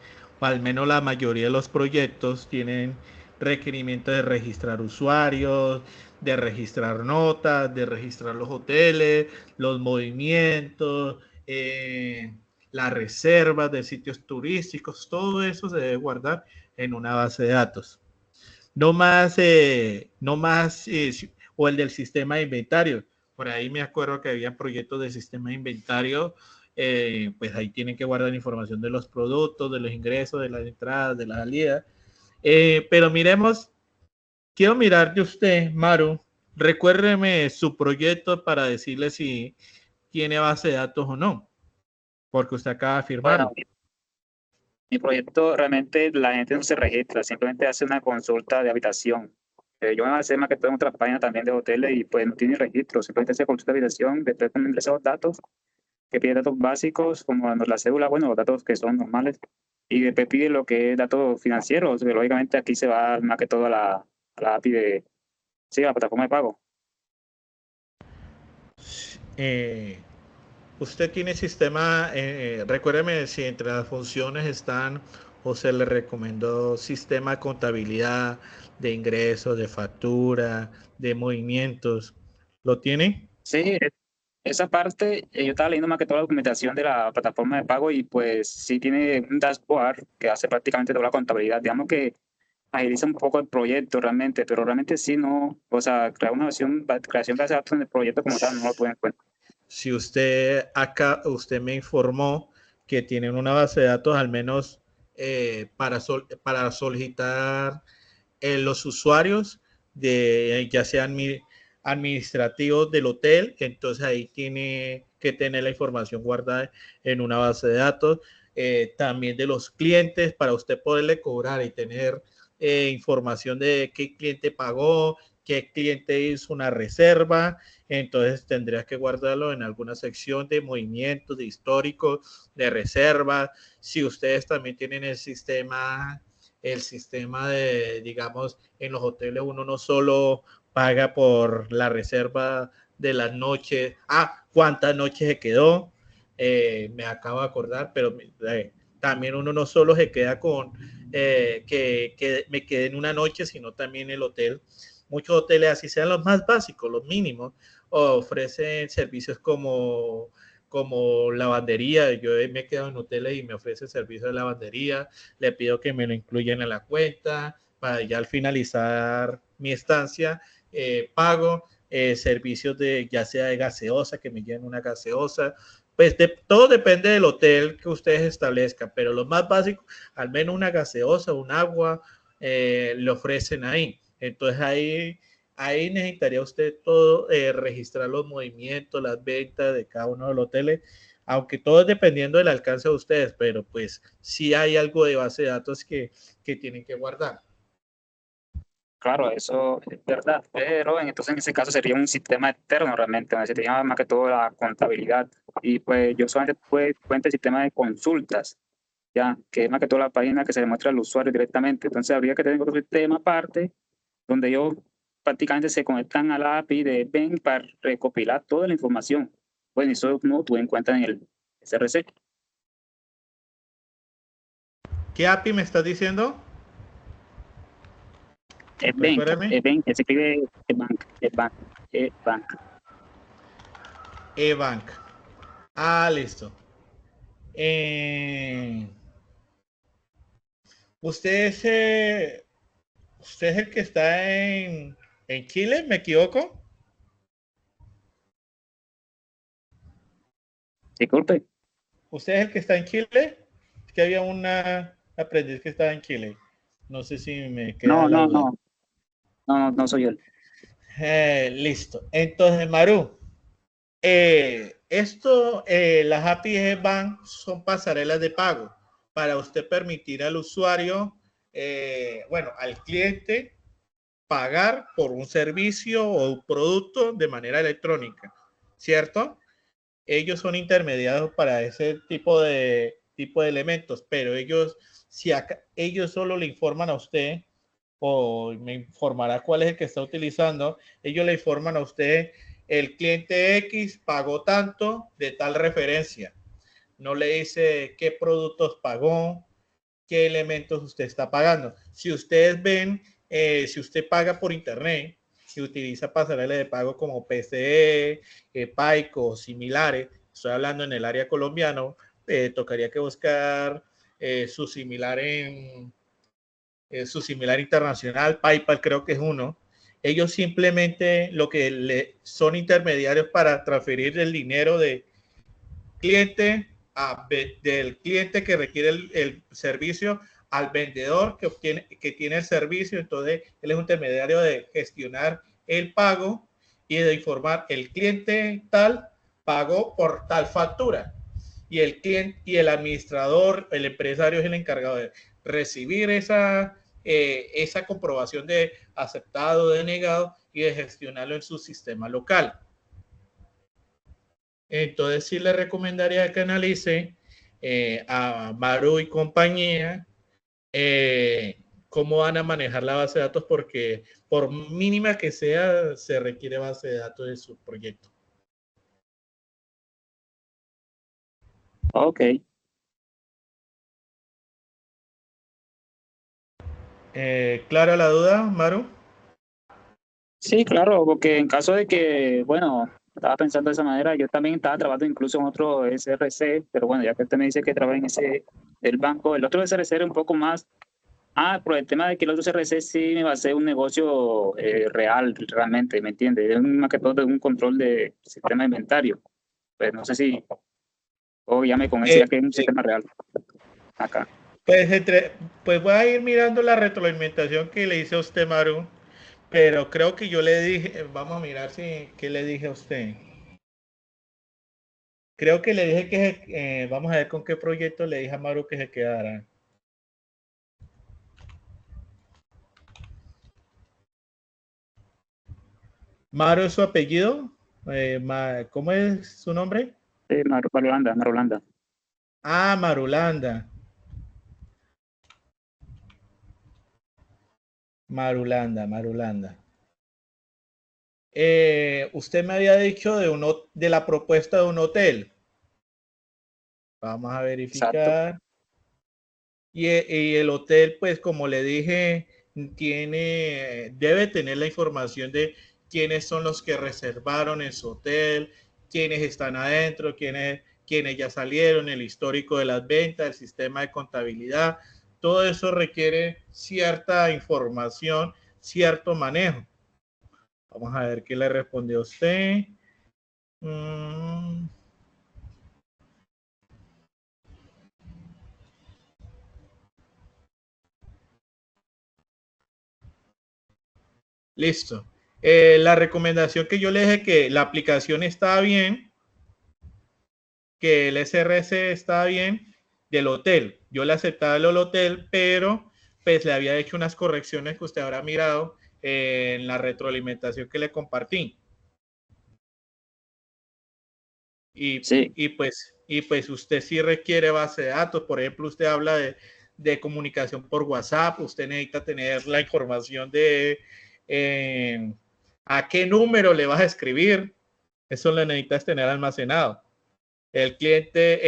o al menos la mayoría de los proyectos tienen requerimiento de registrar usuarios, de registrar notas, de registrar los hoteles, los movimientos, las reservas de sitios turísticos, todo eso se debe guardar en una base de datos. No más, o el del sistema de inventario. Por ahí me acuerdo que había proyectos de sistema de inventario, pues ahí tienen que guardar información de los productos, de los ingresos, de las entradas, de las salidas. Pero miremos, quiero mirar de usted, Maru, recuérdeme su proyecto para decirle si tiene base de datos o no, porque usted acaba de firmarlo. Bueno, mi proyecto realmente la gente no se registra, simplemente hace una consulta de habitación. Yo me voy a hacer más que todo en otra página también de hoteles y pues no tiene registro, simplemente hace consulta de habitación, después cuando ingresa los datos, que pide datos básicos como la cédula, bueno, los datos que son normales, y después pide lo que es datos financieros, que lógicamente aquí se va más que todo a la API de, sí, a la plataforma de pago. Usted tiene sistema, recuérdeme si entre las funciones están o se le recomendó sistema de contabilidad, de ingresos, de factura, de movimientos. ¿Lo tiene? Sí, esa parte, yo estaba leyendo más que toda la documentación de la plataforma de pago y pues sí tiene un dashboard que hace prácticamente toda la contabilidad. Digamos que agiliza un poco el proyecto realmente, pero realmente sí no, o sea, crear una creación de base de datos en el proyecto como tal no lo pueden encuentrar. Si usted acá, usted me informó que tienen una base de datos al menos para solicitar los usuarios de ya sean administrativos del hotel, entonces ahí tiene que tener la información guardada en una base de datos, también de los clientes para usted poderle cobrar y tener información de qué cliente pagó, qué cliente hizo una reserva, entonces tendrías que guardarlo en alguna sección de movimientos, de históricos, de reservas. Si ustedes también tienen el sistema de, digamos, en los hoteles uno no solo paga por la reserva de las noches, cuántas noches se quedó, me acabo de acordar, pero también uno no solo se queda con que me quedé en una noche, sino también el hotel. Muchos hoteles, así sean los más básicos, los mínimos, ofrecen servicios como lavandería. Yo me he quedado en hoteles y me ofrece servicio de lavandería. Le pido que me lo incluyan en la cuenta para ya al finalizar mi estancia, pago servicios de ya sea de gaseosa, que me lleven una gaseosa. Pues todo depende del hotel que ustedes establezcan, pero lo más básico, al menos una gaseosa, un agua, le ofrecen ahí. Entonces ahí necesitaría usted todo, registrar los movimientos, las ventas de cada uno de los hoteles, aunque todo es dependiendo del alcance de ustedes, pero pues sí hay algo de base de datos que tienen que guardar. Claro, eso es verdad, pero entonces en ese caso sería un sistema externo realmente, donde se te llama más que todo la contabilidad. Y pues yo solamente cuento el sistema de consultas, ya, que es más que todo la página que se le muestra al usuario directamente. Entonces habría que tener otro sistema aparte, donde ellos prácticamente se conectan a la API de Ben para recopilar toda la información. Bueno, eso no tuve en cuenta en el SRC. ¿Qué API me estás diciendo? Ebank, Recuérdame. Ebank, se escribe Ebank. Ebank. Ah, listo. Usted es, usted es el que está en Chile, ¿me equivoco? Disculpe. ¿Usted es el que está en Chile? Es que había una aprendiz que estaba en Chile. No sé si me queda la duda. No soy yo. Listo. Entonces, Maru, las APIs Bank son pasarelas de pago para usted permitir al usuario, bueno, al cliente, pagar por un servicio o un producto de manera electrónica, ¿cierto? Ellos son intermediarios para ese tipo de elementos, pero ellos, si ellos solo le informan a usted o me informará cuál es el que está utilizando, ellos le informan a usted, el cliente X pagó tanto de tal referencia. No le dice qué productos pagó, qué elementos usted está pagando. Si ustedes ven, si usted paga por internet y utiliza pasarelas de pago como PCE, Paico o similares, estoy hablando en el área colombiano, tocaría que buscar su similar su similar internacional, PayPal creo que es uno. Ellos simplemente lo que son intermediarios para transferir el dinero de cliente del cliente que requiere el servicio al vendedor que tiene el servicio. Entonces él es un intermediario de gestionar el pago y de informar el cliente tal pagó por tal factura, y el cliente y el administrador, el empresario es el encargado de recibir esa comprobación de aceptado, denegado, y de gestionarlo en su sistema local. Entonces sí le recomendaría que analice a Maru y compañía cómo van a manejar la base de datos, porque por mínima que sea, se requiere base de datos de su proyecto. Ok. ¿Clara la duda, Maru? Sí, claro, porque en caso de que, bueno, estaba pensando de esa manera, yo también estaba trabajando incluso en otro SRC, pero bueno, ya que usted me dice que trabaja en ese del banco, el otro SRC era un poco más, por el tema de que el otro SRC sí me va a hacer un negocio real, realmente, ¿me entiende? Es más que todo de un control de sistema de inventario. Pues no sé si, o llame con ese, ya que es un sistema real acá. Pues voy a ir mirando la retroalimentación que le hice a usted, Maru, pero creo que yo le dije, vamos a mirar si qué le dije a usted. Creo que le dije que vamos a ver con qué proyecto le dije a Maru que se quedara. Maru es su apellido. ¿Cómo es su nombre? Marulanda. Ah, Marulanda. Marulanda. Usted me había dicho de la propuesta de un hotel. Vamos a Exacto. verificar. Y el hotel, pues como le dije, debe tener la información de quiénes son los que reservaron en su hotel, quiénes están adentro, quiénes ya salieron, el histórico de las ventas, el sistema de contabilidad. Todo eso requiere cierta información, cierto manejo. Vamos a ver qué le respondió usted. Listo. La recomendación que yo le dije, que la aplicación estaba bien, que el SRC estaba bien del hotel. Yo le aceptaba el hotel, pero pues le había hecho unas correcciones que usted habrá mirado en la retroalimentación que le compartí. Y pues usted sí requiere base de datos. Por ejemplo, usted habla de comunicación por WhatsApp. Usted necesita tener la información de a qué número le vas a escribir. Eso lo necesitas tener almacenado. El cliente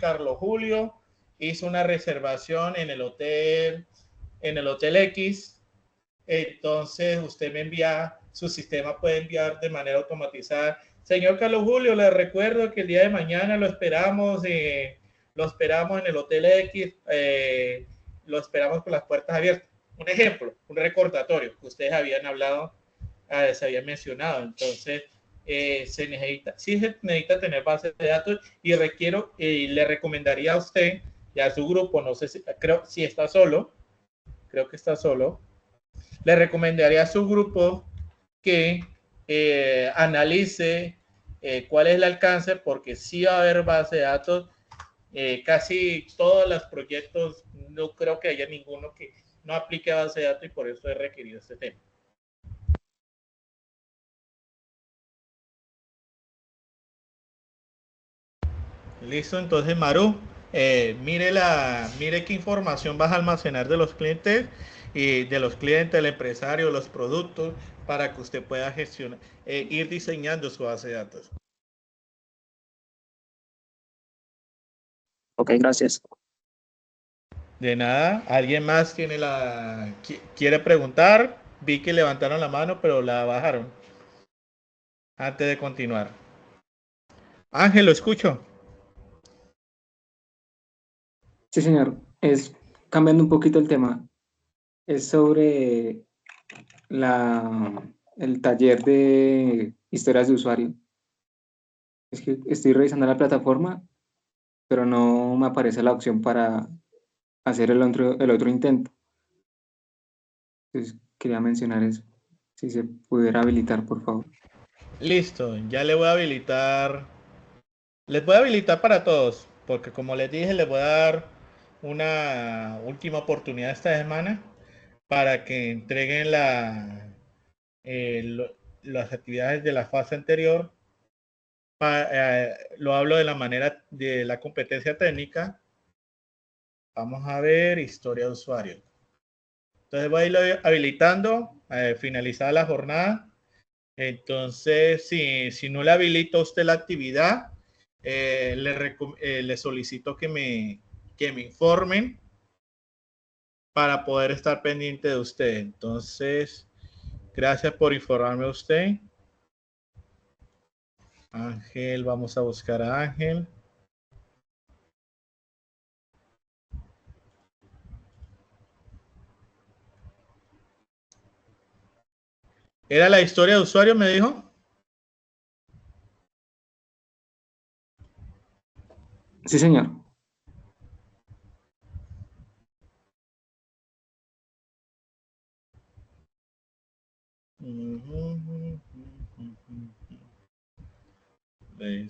Carlos Julio hizo una reservación en el hotel X Entonces usted me envía, su sistema puede enviar de manera automatizada. Señor Carlos Julio, le recuerdo que el día de mañana lo esperamos en el Hotel X, lo esperamos con las puertas abiertas. Un ejemplo, un recordatorio que ustedes habían hablado, se habían mencionado. Entonces, se necesita tener base de datos y le recomendaría a usted y a su grupo, no sé si está solo, creo que está solo, le recomendaría a su grupo que analice cuál es el alcance, porque sí va a haber base de datos. Casi todos los proyectos, no creo que haya ninguno que no aplique base de datos, y por eso he requerido este tema. Listo, entonces Maru, mire qué información vas a almacenar de los clientes, el empresario, los productos, para que usted pueda gestionar, ir diseñando su base de datos. Ok, gracias. De nada. ¿Alguien más quiere preguntar? Vi que levantaron la mano, pero la bajaron antes de continuar. Ángel, lo escucho. Sí, señor. Es cambiando un poquito el tema. Es sobre el taller de historias de usuario. Es que estoy revisando la plataforma, pero no me aparece la opción para hacer el otro intento. Entonces, quería mencionar eso. Si se pudiera habilitar, por favor. Listo, ya le voy a habilitar. Les voy a habilitar para todos, porque como les dije, les voy a dar una última oportunidad esta semana para que entreguen las actividades de la fase anterior. Lo hablo de la manera de la competencia técnica. Vamos a ver historia de usuario. Entonces voy a irlo habilitando, finalizada la jornada. Entonces, si no le habilita a usted la actividad, le solicito que me informen para poder estar pendiente de usted. Entonces, gracias por informarme a usted. Ángel, vamos a buscar a Ángel. ¿Era la historia de usuario, me dijo? Sí, señor.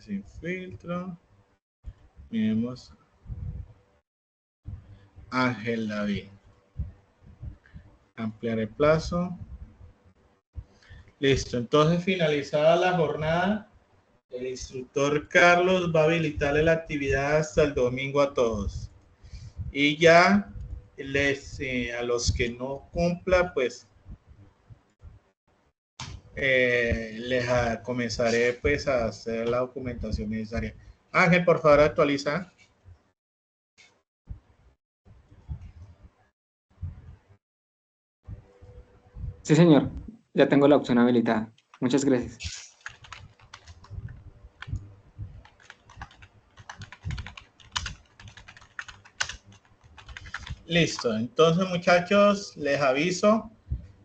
Sin filtro. Miremos. Ángel David. Ampliar el plazo. Listo, entonces finalizada la jornada, el instructor Carlos va a habilitarle la actividad hasta el domingo a todos. Y ya a los que no cumpla, pues comenzaré pues a hacer la documentación necesaria. Ángel, por favor, actualiza. Sí, señor. Ya tengo la opción habilitada. Muchas gracias. Listo, entonces muchachos, les aviso.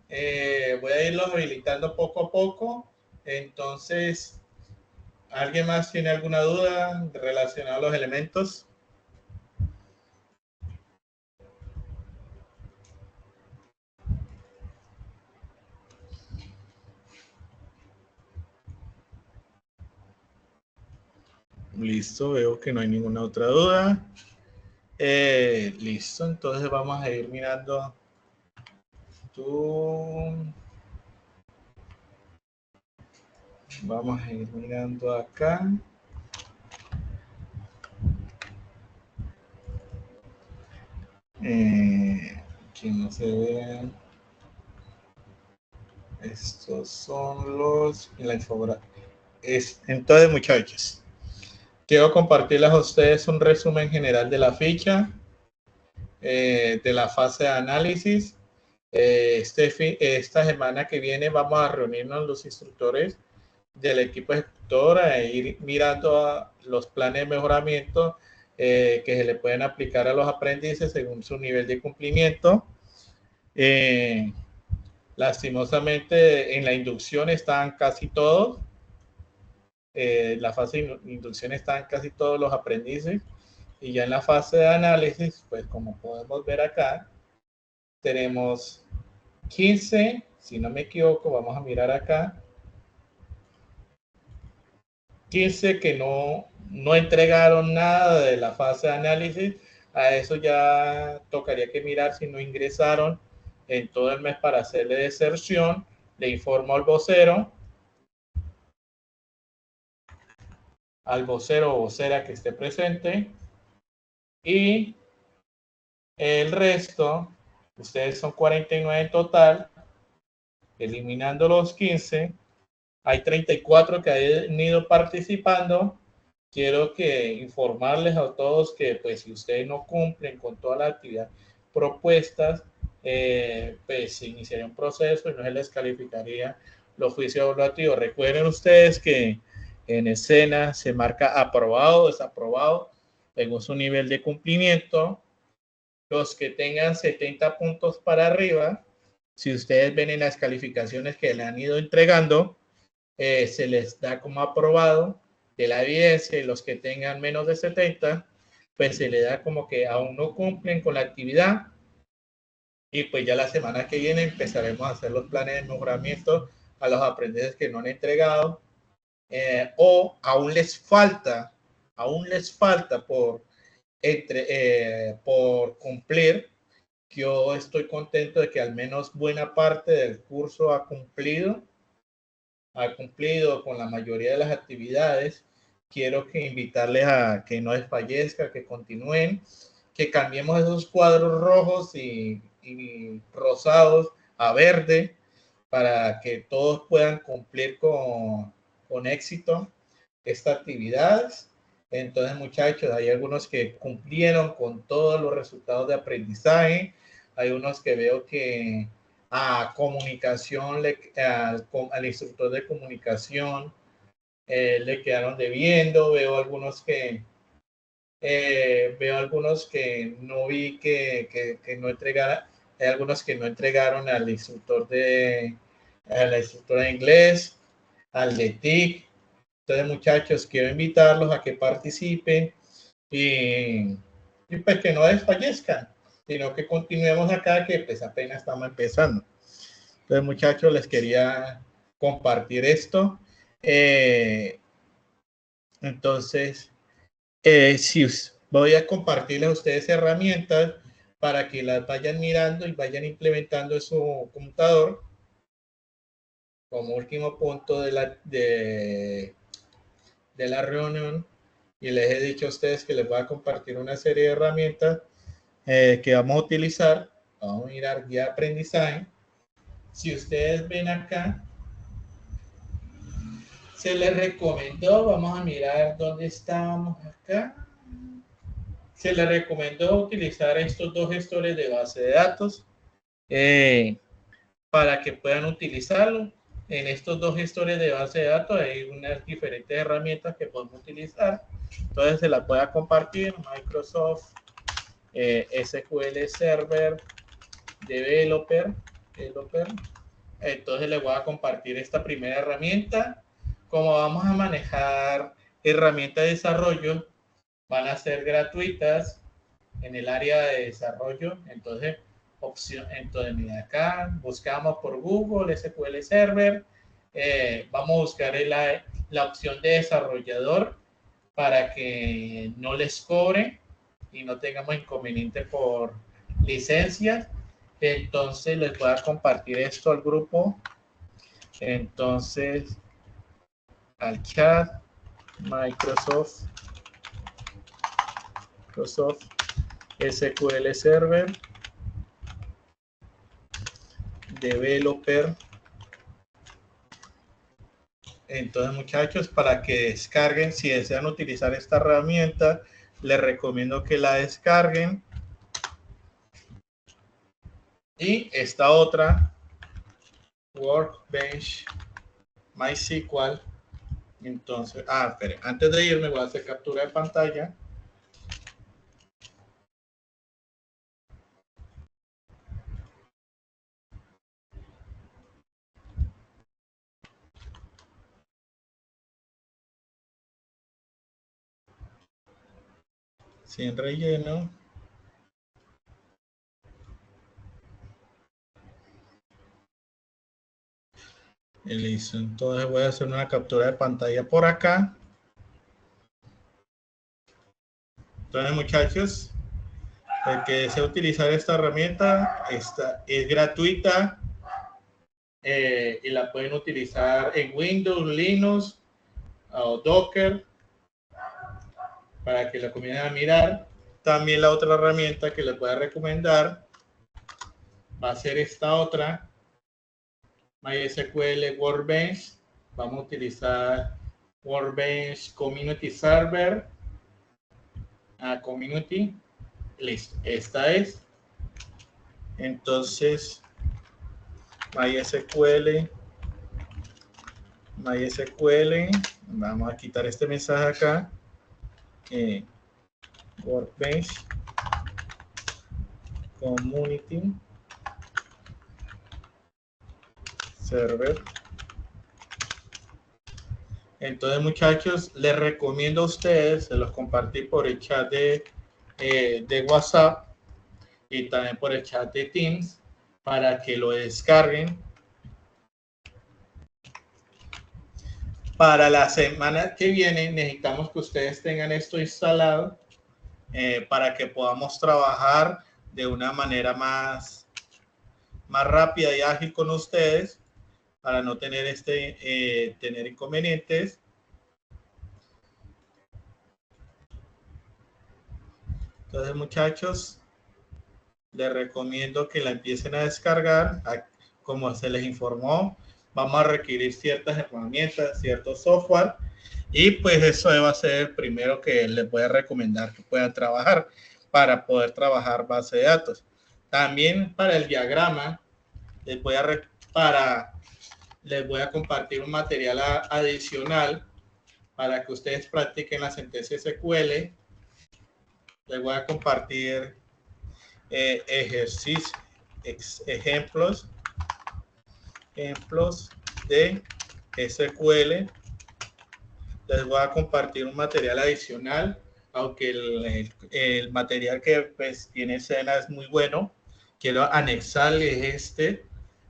Voy a irlos habilitando poco a poco. Entonces, ¿alguien más tiene alguna duda relacionada a los elementos? Listo, veo que no hay ninguna otra duda. Listo, entonces vamos a ir mirando vamos a ir mirando acá. Que no se vean. Estos son la infografía. Entonces, muchachos, quiero compartirles a ustedes un resumen general de la ficha, de la fase de análisis. Esta semana que viene vamos a reunirnos los instructores del equipo ejecutor a ir mirando a los planes de mejoramiento que se le pueden aplicar a los aprendices según su nivel de cumplimiento. Lastimosamente en la inducción están casi todos. La fase de inducción están casi todos los aprendices, y ya en la fase de análisis, pues como podemos ver acá, tenemos 15, si no me equivoco, vamos a mirar acá, 15 que no entregaron nada de la fase de análisis. A eso ya tocaría que mirar si no ingresaron en todo el mes para hacerle deserción. Le informo al vocero o vocera que esté presente, y el resto, ustedes son 49 en total, eliminando los 15, hay 34 que han ido participando. Quiero que informarles a todos que pues si ustedes no cumplen con toda la actividad propuestas, pues se iniciaría un proceso y no se les calificaría los juicios evaluativos. Recuerden ustedes que en escena se marca aprobado o desaprobado según su nivel de cumplimiento. Los que tengan 70 puntos para arriba, si ustedes ven en las calificaciones que le han ido entregando, se les da como aprobado de la evidencia, y los que tengan menos de 70, pues se les da como que aún no cumplen con la actividad, y pues ya la semana que viene empezaremos a hacer los planes de mejoramiento a los aprendices que no han entregado, o aún les falta por cumplir. Yo estoy contento de que al menos buena parte del curso ha cumplido con la mayoría de las actividades. Quiero que invitarles a que no desfallezcan, que continúen, que cambiemos esos cuadros rojos y rosados a verde para que todos puedan cumplir con éxito estas actividades. Entonces, muchachos, hay algunos que cumplieron con todos los resultados de aprendizaje. Hay unos que veo que a comunicación, al instructor de comunicación le quedaron debiendo. Veo algunos que no vi que no entregaran. Hay algunos que no entregaron al instructor de inglés, al de TIC. Entonces, muchachos, quiero invitarlos a que participen y pues que no desfallezcan, sino que continuemos acá, que pues apenas estamos empezando. Entonces, muchachos, les quería compartir esto. Entonces, voy a compartirles a ustedes herramientas para que las vayan mirando y vayan implementando en su computador. Como último punto de la reunión, y les he dicho a ustedes que les voy a compartir una serie de herramientas que vamos a utilizar. Vamos a mirar guía de aprendizaje. Si ustedes ven acá, se les recomendó, vamos a mirar dónde estábamos acá. Se les recomendó utilizar estos dos gestores de base de datos para que puedan utilizarlo. En estos dos gestores de base de datos hay unas diferentes herramientas que podemos utilizar. Entonces se las voy a compartir. Microsoft SQL Server Developer. Entonces les voy a compartir esta primera herramienta. Como vamos a manejar herramientas de desarrollo, van a ser gratuitas en el área de desarrollo. Entonces, mira acá, buscamos por Google SQL Server, vamos a buscar la opción de desarrollador para que no les cobre y no tengamos inconveniente por licencias. Entonces les voy a compartir esto al grupo, entonces al chat. Microsoft SQL Server Developer. Entonces, muchachos, para que descarguen, si desean utilizar esta herramienta, les recomiendo que la descarguen. Y esta otra, Workbench MySQL. Entonces, espere, antes de irme voy a hacer captura de pantalla. Sin relleno. Y listo. Entonces voy a hacer una captura de pantalla por acá. Entonces, muchachos, el que desea utilizar esta herramienta, esta es gratuita y la pueden utilizar en Windows, Linux o Docker para que la comiencen a mirar. También la otra herramienta que les voy a recomendar va a ser esta otra, MySQL Workbench. Vamos a utilizar Workbench Community Server. Community. Listo. Esta es. Entonces, MySQL. Vamos a quitar este mensaje acá. Workbench Community Server. Entonces, muchachos, les recomiendo a ustedes, se los compartí por el chat de WhatsApp y también por el chat de Teams para que lo descarguen. Para la semana que viene necesitamos que ustedes tengan esto instalado para que podamos trabajar de una manera más rápida y ágil con ustedes, para no tener tener inconvenientes. Entonces, muchachos, les recomiendo que la empiecen a descargar. Como se les informó, vamos a requerir ciertas herramientas, cierto software, y pues eso va a ser el primero que les voy a recomendar que puedan trabajar para poder trabajar base de datos. También para el diagrama les voy a compartir un material adicional para que ustedes practiquen la sentencia SQL. Les voy a compartir ejemplos de SQL. Les voy a compartir un material adicional, aunque el material que pues tiene Sena es muy bueno. Quiero anexarles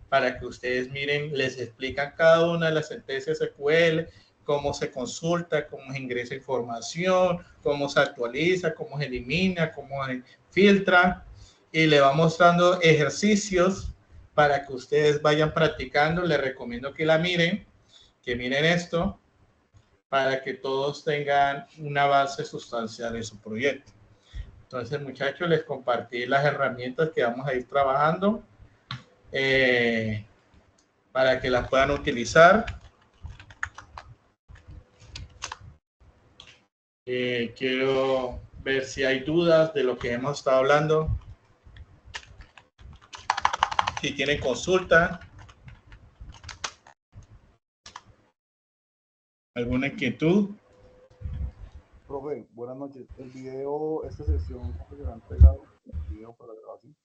para que ustedes miren, les explican cada una de las sentencias SQL, cómo se consulta, cómo se ingresa información, cómo se actualiza, cómo se elimina, cómo se filtra, y le va mostrando ejercicios para que ustedes vayan practicando. Les recomiendo que miren esto, para que todos tengan una base sustancial en su proyecto. Entonces, muchachos, les compartí las herramientas que vamos a ir trabajando para que las puedan utilizar. Quiero ver si hay dudas de lo que hemos estado hablando. Si tienen consulta, alguna inquietud. Profe, buenas noches. El video, esta sesión, ¿cómo se lo han entregado? El video para la grabación.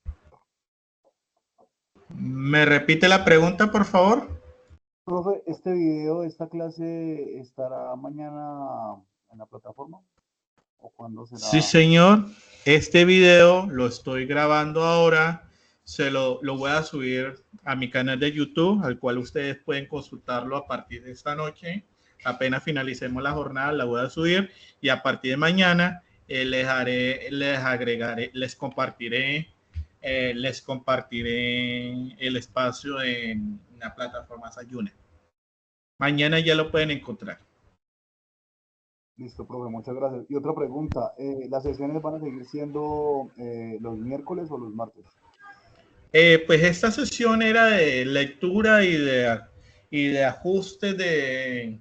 ¿Me repite la pregunta, por favor? Profe, ¿este video, esta clase estará mañana en la plataforma? ¿O cuándo será? Sí, señor. Este video lo estoy grabando ahora. Lo voy a subir a mi canal de YouTube, al cual ustedes pueden consultarlo a partir de esta noche. Apenas finalicemos la jornada, la voy a subir, y a partir de mañana les compartiré el espacio en la plataforma Sayune. Mañana ya lo pueden encontrar. Listo, profe, muchas gracias. Y otra pregunta, ¿las sesiones van a seguir siendo los miércoles o los martes? Pues esta sesión era de lectura y de ajuste de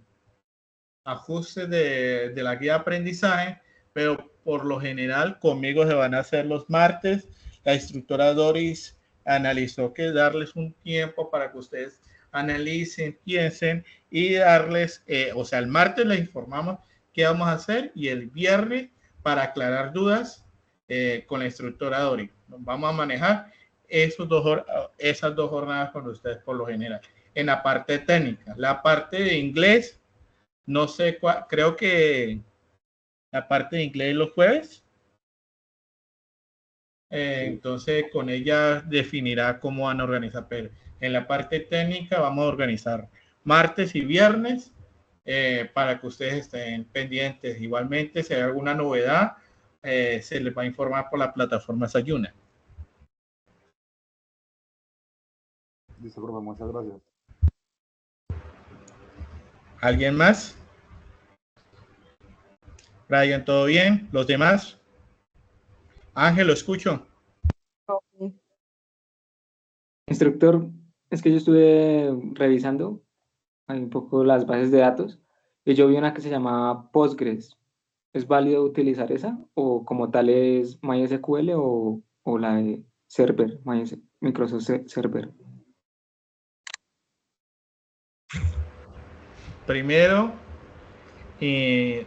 la guía de aprendizaje, pero por lo general conmigo se van a hacer los martes. La instructora Doris analizó que darles un tiempo para que ustedes analicen, piensen y darles, o sea, el martes les informamos qué vamos a hacer y el viernes para aclarar dudas con la instructora Dori. Vamos a manejar esas dos jornadas con ustedes por lo general. En la parte técnica, la parte de inglés, no sé cuál, creo que la parte de inglés los jueves. Entonces con ella definirá cómo van a organizar, pero en la parte técnica vamos a organizar martes y viernes para que ustedes estén pendientes. Igualmente, si hay alguna novedad, se les va a informar por la plataforma Sayuna. Listo, profe, muchas gracias. ¿Alguien más? Brian, ¿todo bien? ¿Los demás? Ángel, lo escucho. Instructor, es que yo estuve revisando ahí un poco las bases de datos y yo vi una que se llamaba Postgres. ¿Es válido utilizar esa o como tal es MySQL o la de Server, Microsoft Server? Primero,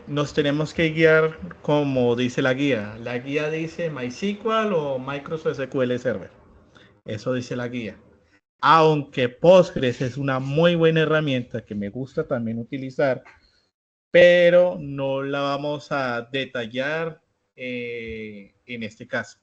nos tenemos que guiar como dice la guía. La guía dice MySQL o Microsoft SQL Server. Eso dice la guía. Aunque Postgres es una muy buena herramienta que me gusta también utilizar, pero no la vamos a detallar en este caso.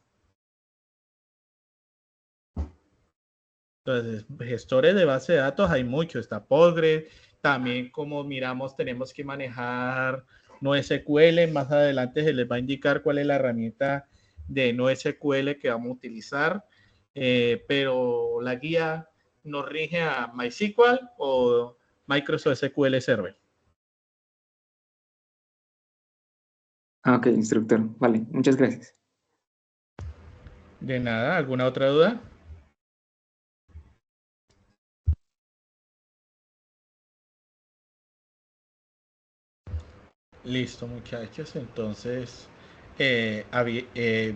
Entonces, gestores de base de datos hay mucho, está Postgres, también como miramos tenemos que manejar NoSQL, más adelante se les va a indicar cuál es la herramienta de NoSQL que vamos a utilizar, pero la guía nos rige a MySQL o Microsoft SQL Server. Ok, instructor, vale, muchas gracias. De nada, ¿alguna otra duda? Listo, muchachos. Entonces,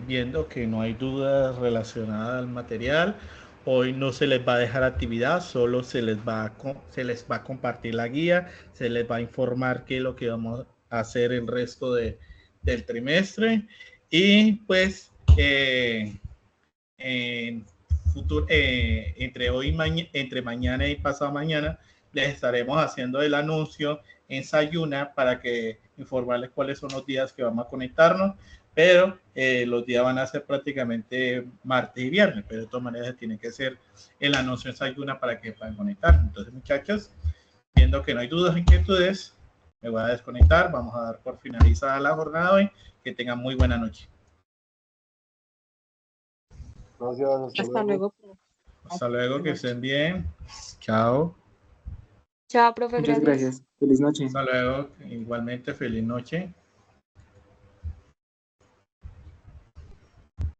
viendo que no hay dudas relacionadas al material, hoy no se les va a dejar actividad, solo se les va a compartir la guía, se les va a informar qué es lo que vamos a hacer el resto del trimestre y pues entre mañana y pasado mañana les estaremos haciendo el anuncio en Sayuna para que informarles cuáles son los días que vamos a conectarnos, pero los días van a ser prácticamente martes y viernes, pero de todas maneras tiene que ser el anuncio en Sayuna para que puedan conectar. Entonces, muchachos, viendo que no hay dudas, inquietudes, me voy a desconectar, vamos a dar por finalizada la jornada hoy, que tengan muy buena noche. Gracias, Hasta luego. Hasta luego, que estén bien. Chao. Chao, profe, Muchas gracias. gracias. Feliz noche. Hasta luego. Igualmente, feliz noche.